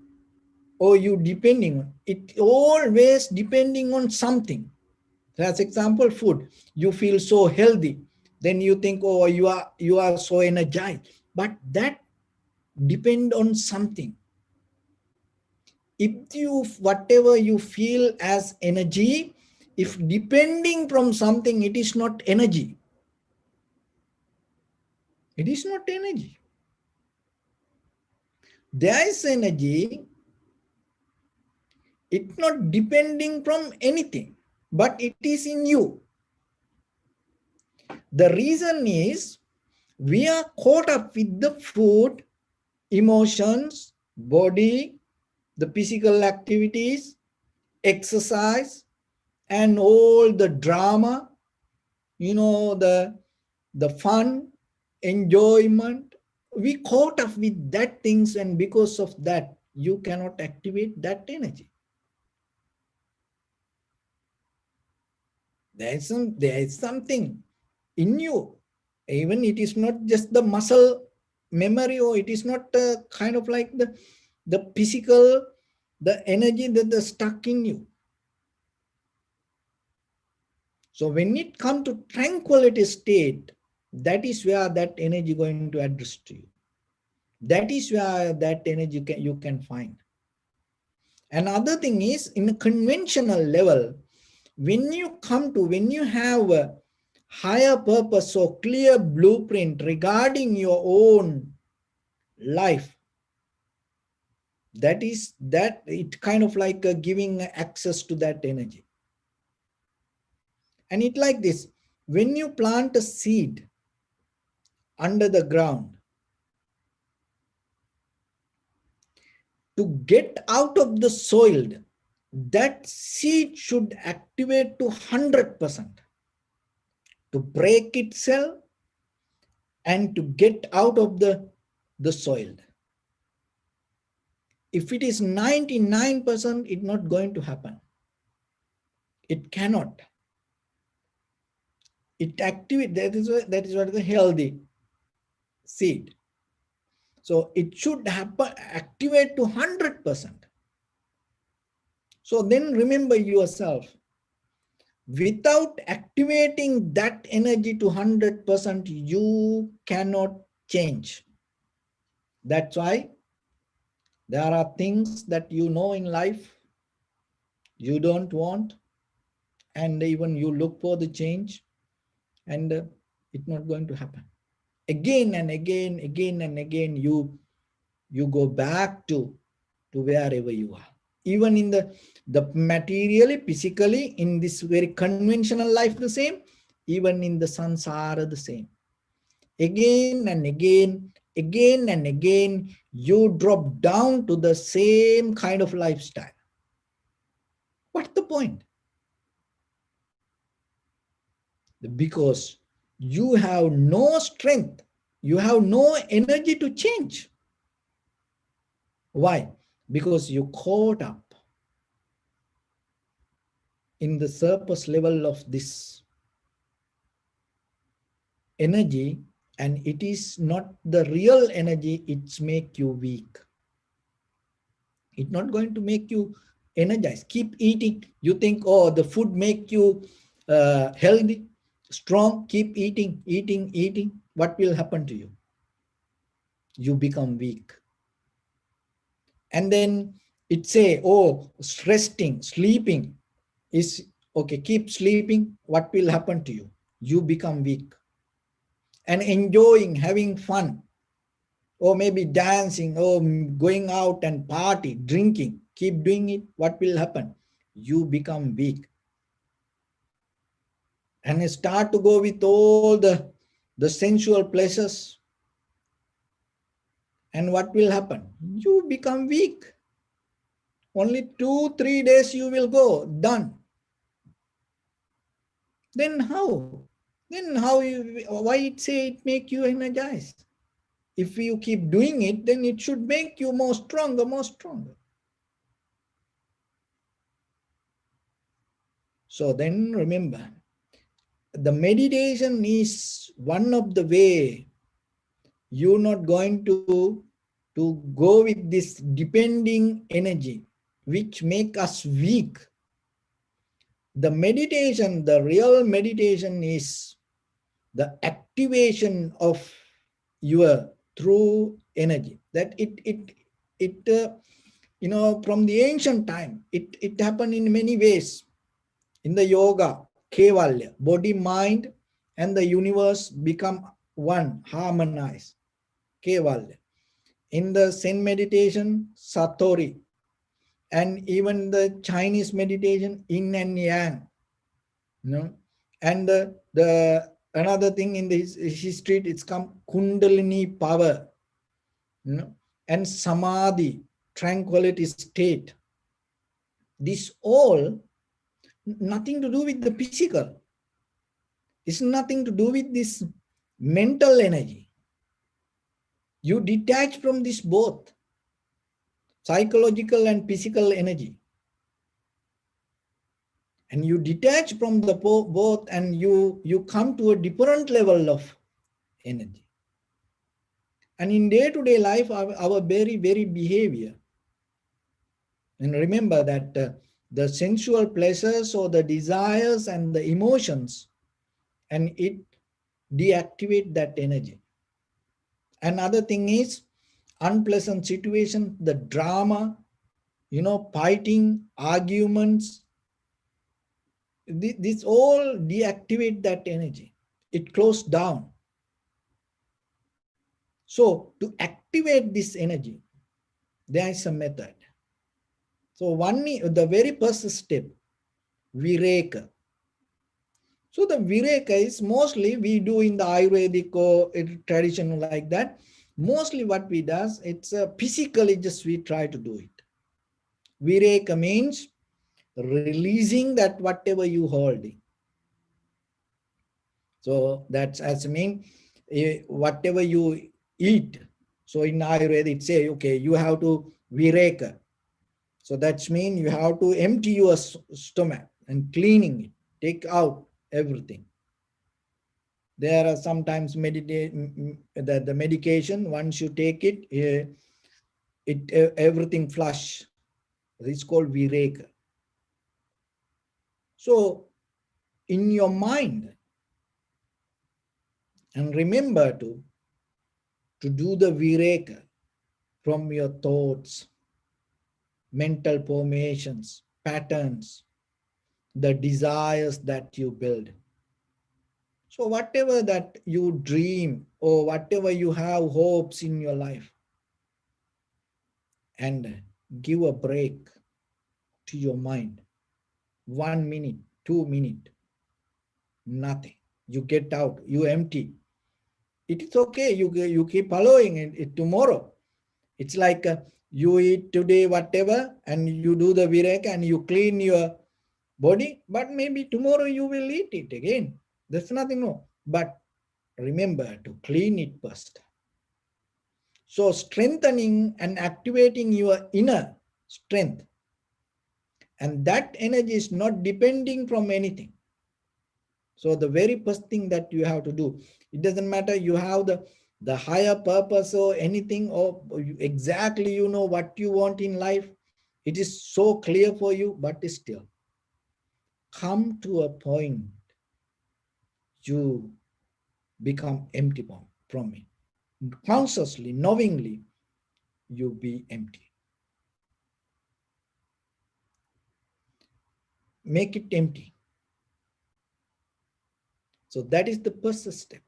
A: or you depending on, it always depending on something. As example, food. You feel so healthy, then you think, oh, you are so energized, but that depend on something. If you, whatever you feel as energy, if depending from something, it is not energy. It is not energy. There is energy, it's not depending from anything, but it is in you. The reason is we are caught up with the food, emotions, body, the physical activities, exercise, and all the drama, the fun, enjoyment. We caught up with that things, and because of that, you cannot activate that energy. There is something in you. Even it is not just the muscle memory, or it is not kind of like the physical, the energy that is stuck in you. So when it comes to tranquility state, that is where that energy going to address to you. That is where that energy you can find. Another thing is, in a conventional level, when you have a higher purpose or clear blueprint regarding your own life, that it kind of like giving access to that energy. And it like this: when you plant a seed under the ground, to get out of the soil, that seed should activate to 100% to break itself and to get out of the soil. If it is 99%, it's not going to happen. It cannot. It activate, that is what is a healthy seed. So it should happen, activate to 100%. So then remember yourself, without activating that energy to 100%, you cannot change. That's why there are things that you know in life you don't want, and even you look for the change, and it's not going to happen. Again and again, you go back to wherever you are. Even in the materially, physically, in this very conventional life, the same. Even in the samsara, the same. Again and again, you drop down to the same kind of lifestyle. What's the point? Because you have no strength, you have no energy to change. Why? Because you caught up in the surface level of this energy, and it is not the real energy. It's make you weak. It's not going to make you energized. Keep eating. You think, oh, the food make you healthy, strong. Keep eating. What will happen to you? You become weak. And then it say, oh, resting, sleeping is okay. Keep sleeping. What will happen to you? You become weak. And enjoying, having fun, or maybe dancing, or going out and party, drinking. keep doing it, what will happen? You become weak. And start to go with all the sensual pleasures. And what will happen? You become weak. Only 2-3 days you will go, done. Then how? Why it say it make you energized? If you keep doing it, then it should make you more stronger, more stronger. So then remember, the meditation is one of the way you're not going to go with this depending energy, which make us weak. The meditation, the real meditation is the activation of your true energy. That from the ancient time, it happened in many ways. In the yoga, Kevalya, body, mind, and the universe become one, harmonized. Kevalya. In the Zen meditation, Satori, and even the Chinese meditation, yin and yang. And the another thing in this history, it's come Kundalini power, and Samadhi, tranquility state. This all nothing to do with the physical. It's nothing to do with this mental energy. You detach from this both, psychological and physical energy. And you detach from the both, and you come to a different level of energy. And in day-to-day life, our very, very behavior. And remember that the sensual pleasures or the desires and the emotions, and it deactivate that energy. Another thing is unpleasant situation, the drama, fighting, arguments. This all deactivate that energy. It closed down. So to activate this energy, there is a method. So the very first step, vireka. So the vireka is mostly we do in the Ayurvedic or tradition like that. Mostly what we does, it's physically just we try to do it. Vireka means releasing that whatever you holding. So that's as mean whatever you eat. So in Ayurveda it say, okay, you have to vireka. So that's mean you have to empty your stomach and cleaning it, take out everything. There are sometimes the medication, once you take it, everything flush. It's called vireka. So in your mind, and remember to do the vireka from your thoughts, mental formations, patterns, the desires that you build. So whatever that you dream or whatever you have hopes in your life, and give a break to your mind. 1 minute, 2 minutes, nothing. You get out, you empty. It is okay, you keep following it tomorrow. It's like you eat today whatever and you do the virek and you clean your body, but maybe tomorrow you will eat it again. There's nothing wrong. But remember to clean it first. So strengthening and activating your inner strength. And that energy is not depending from anything. So the very first thing that you have to do, it doesn't matter you have the higher purpose or anything, or exactly you know what you want in life. It is so clear for you, but still come to a point you become empty from it. Consciously, knowingly, you be empty. Make it empty. So that is the first step.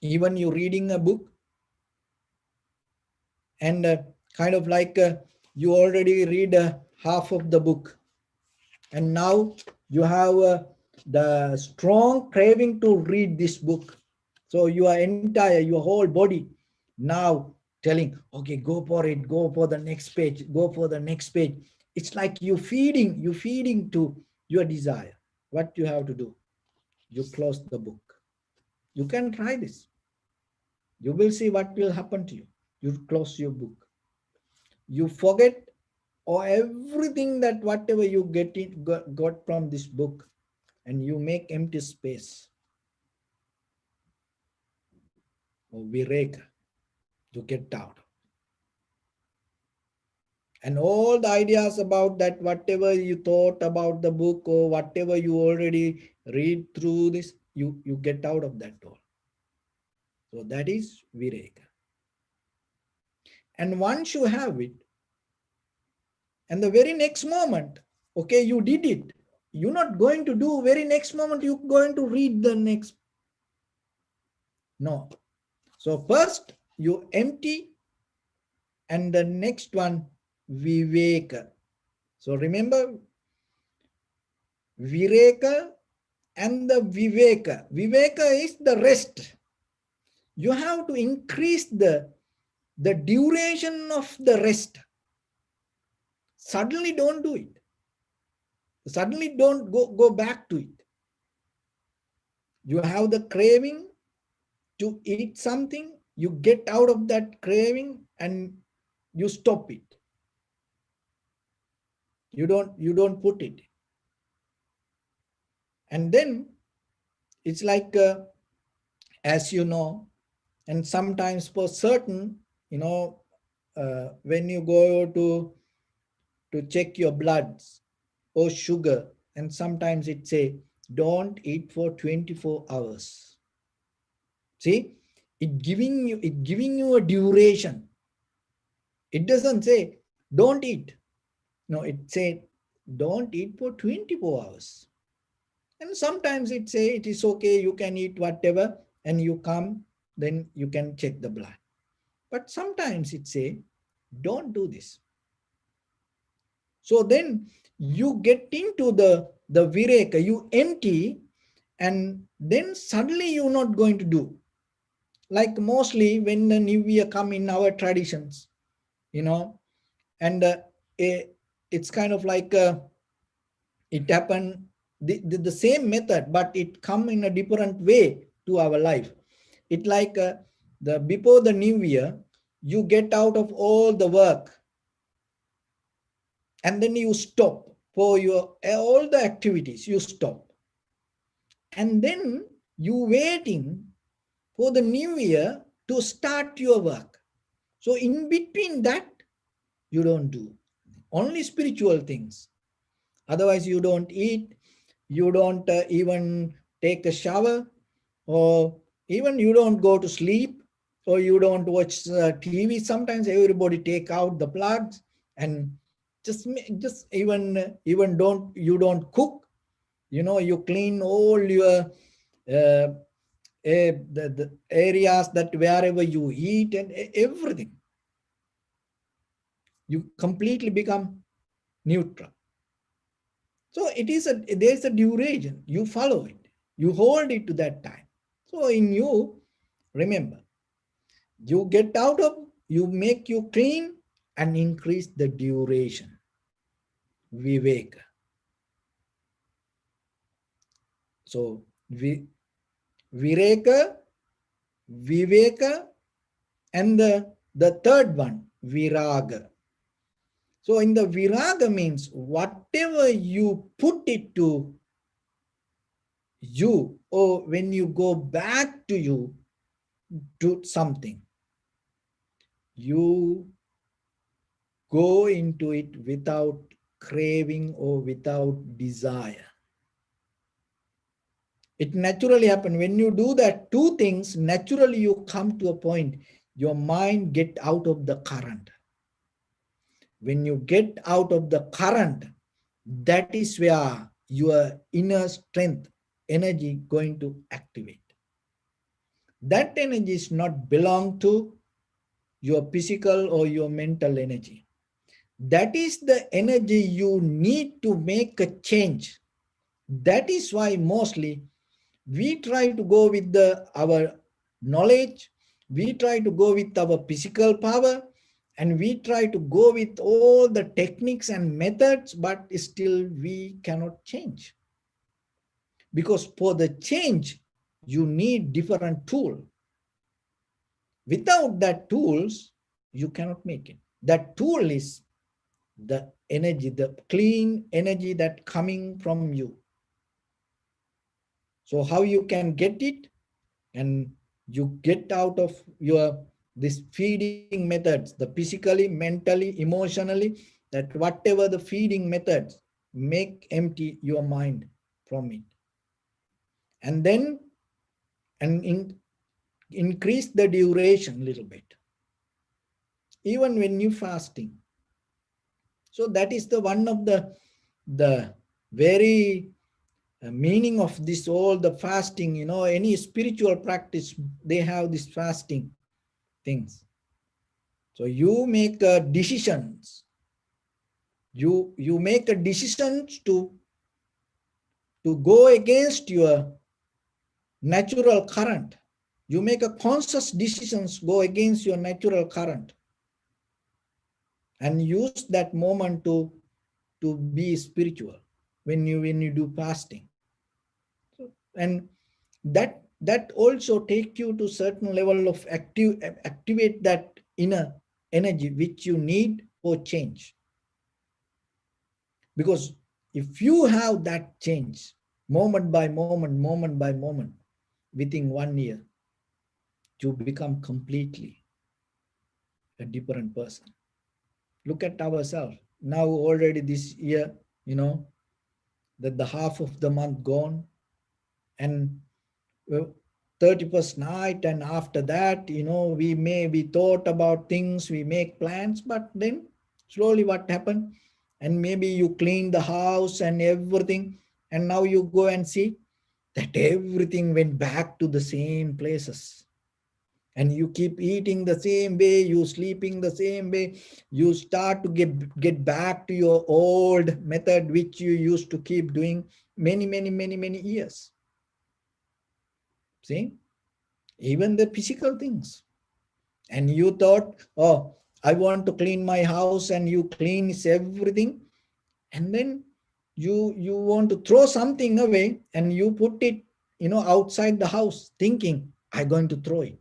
A: Even you're reading a book and kind of like You already read half of the book, and now you have the strong craving to read this book. So your entire, your whole body now telling, okay, go for it, go for the next page, go for the next page. It's like you feeding to your desire. What you have to do, you close the book. You can try this. You will see what will happen to you. You close your book. You forget or everything that whatever you got from this book, and you make empty space or vireka, you get out. And all the ideas about that, whatever you thought about the book or whatever you already read through this, you get out of that all. So that is vireka. And once you have it, and the very next moment, okay, you did it. You're not going to do very next moment, you're going to read the next. No. So first you empty, and the next one, viveka. So remember, vireka and the viveka. Viveka is the rest. You have to increase the duration of the rest. Suddenly don't do it. Suddenly don't go back to it. You have the craving to eat something, you get out of that craving and you stop it. You don't put it. And then it's like, as you know, and sometimes for certain, when you go to check your bloods or sugar, and sometimes it say, don't eat for 24 hours. See, it giving you a duration. It doesn't say don't eat. No, it say don't eat for 24 hours. And sometimes it say it is okay, you can eat whatever, and you come, then you can check the blood. But sometimes it say, don't do this. So then you get into the vireka, you empty, and then suddenly you're not going to do. Like mostly when the new year come in our traditions, and it's kind of like it happened, the same method, but it come in a different way to our life. It like the before the new year, you get out of all the work, and then you stop for your all the activities, you stop, and then you waiting for the new year to start your work. So in between that, you don't do only spiritual things. Otherwise you don't eat, you don't even take a shower, or even you don't go to sleep, or you don't watch TV. Sometimes everybody take out the plugs, and just even don't cook. You clean all your uh, the areas that wherever you eat, and everything. You completely become neutral. So there's a duration. You follow it. You hold it to that time. So in you, remember, you get out of, you make you clean and increase the duration. Viveka. So vireka, viveka, and the third one, viraga. So in the viraga means whatever you put it to you, or when you go back to you, to something, you go into it without craving or without desire. It naturally happens. When you do that two things, naturally you come to a point, your mind get out of the current. When you get out of the current, that is where your inner strength, energy going to activate. That energy is not belong to your physical or your mental energy. That is the energy you need to make a change. That is why mostly we try to go with our knowledge, we try to go with our physical power, and we try to go with all the techniques and methods, but still we cannot change. Because for the change, you need different tool. Without that tools, you cannot make it. That tool is the energy, the clean energy that coming from you. So how you can get it, and you get out of your this feeding methods, the physically, mentally, emotionally, that whatever the feeding methods, make empty your mind from it. And then increase the duration a little bit, even when you fasting. So that is the one of the very meaning of this, all the fasting, any spiritual practice, they have this fasting things. So you make decisions. You make a decision to go against your natural current. You make a conscious decisions go against your natural current, and use that moment to be spiritual when you do fasting. And that also take you to certain level of activate that inner energy which you need for change. Because if you have that change moment by moment, within 1 year, you become completely a different person. Look at ourselves. Now already this year, that the half of the month gone, and 31st night, and after that, we thought about things, we make plans, but then slowly what happened? And maybe you clean the house and everything, and now you go and see that everything went back to the same places. And you keep eating the same way, you sleeping the same way, you start to get back to your old method which you used to keep doing many years. See, even the physical things. And you thought, oh, I want to clean my house, and you clean everything, and then you want to throw something away, and you put it outside the house thinking, I'm going to throw it.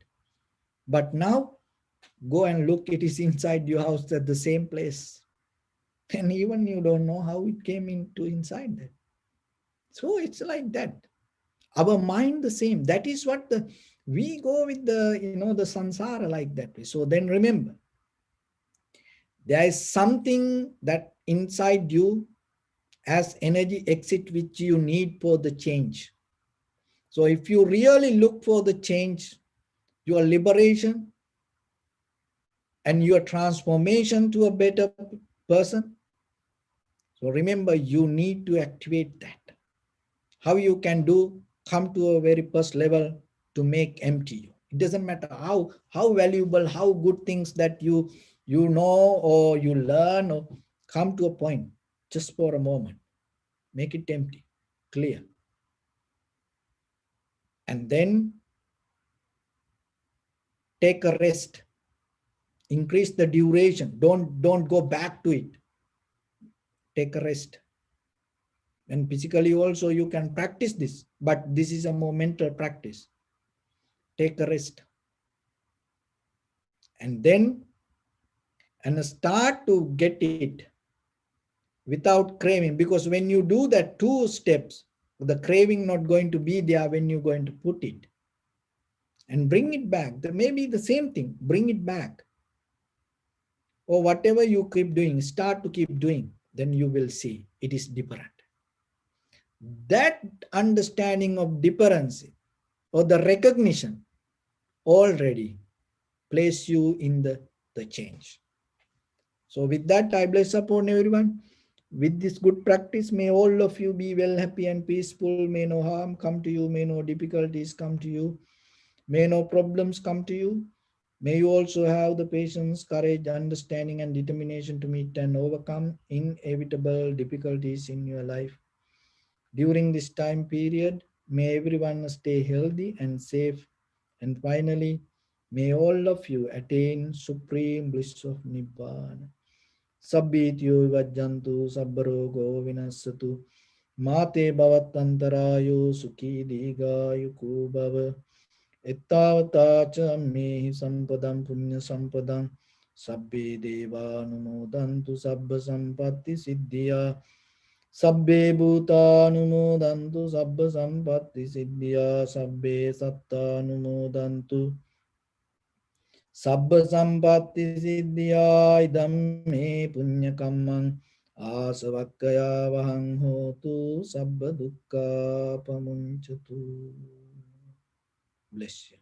A: But now go and look, it is inside your house at the same place, and even you don't know how it came into inside there. So it's like that. Our mind the same. That is what we go with the samsara like that way. So then remember, there is something that inside you as energy exit which you need for the change. So if you really look for the change, your liberation and your transformation to a better person, so remember, you need to activate that. How you can do, come to a very first level to make empty you. It doesn't matter how valuable, how good things that you know or you learn, or come to a point just for a moment. Make it empty, clear. And then take a rest. Increase the duration. Don't go back to it. Take a rest. And physically also you can practice this, but this is a more mental practice. Take a rest. And then start to get it without craving, because when you do that 2 steps, the craving not going to be there when you're going to put it. And bring it back. Maybe the same thing, bring it back. Or whatever you keep doing, start to keep doing, then you will see it is different. That understanding of difference or the recognition already place you in the change. So with that, I bless upon everyone. With this good practice, may all of you be well, happy and peaceful. May no harm come to you. May no difficulties come to you. May no problems come to you. May you also have the patience, courage, understanding, and determination to meet and overcome inevitable difficulties in your life. During this time period, may everyone stay healthy and safe. And finally, may all of you attain supreme bliss of Nibbana. Sabbityo vajjantu sabbarogo vinassatu mate bhavatantarayo sukhi digayu bhava ettavata cha mehi sampadam punya sampadam sabbe deva numodantu sabba sampatti siddhya sabbe bhuta numodantu sabba sampatti siddhya sabbe satta numodantu sabba sampatti siddhya idamme punya kammang asavakkaya vahang hotu sabba dukkha pamunchatu. Bless you.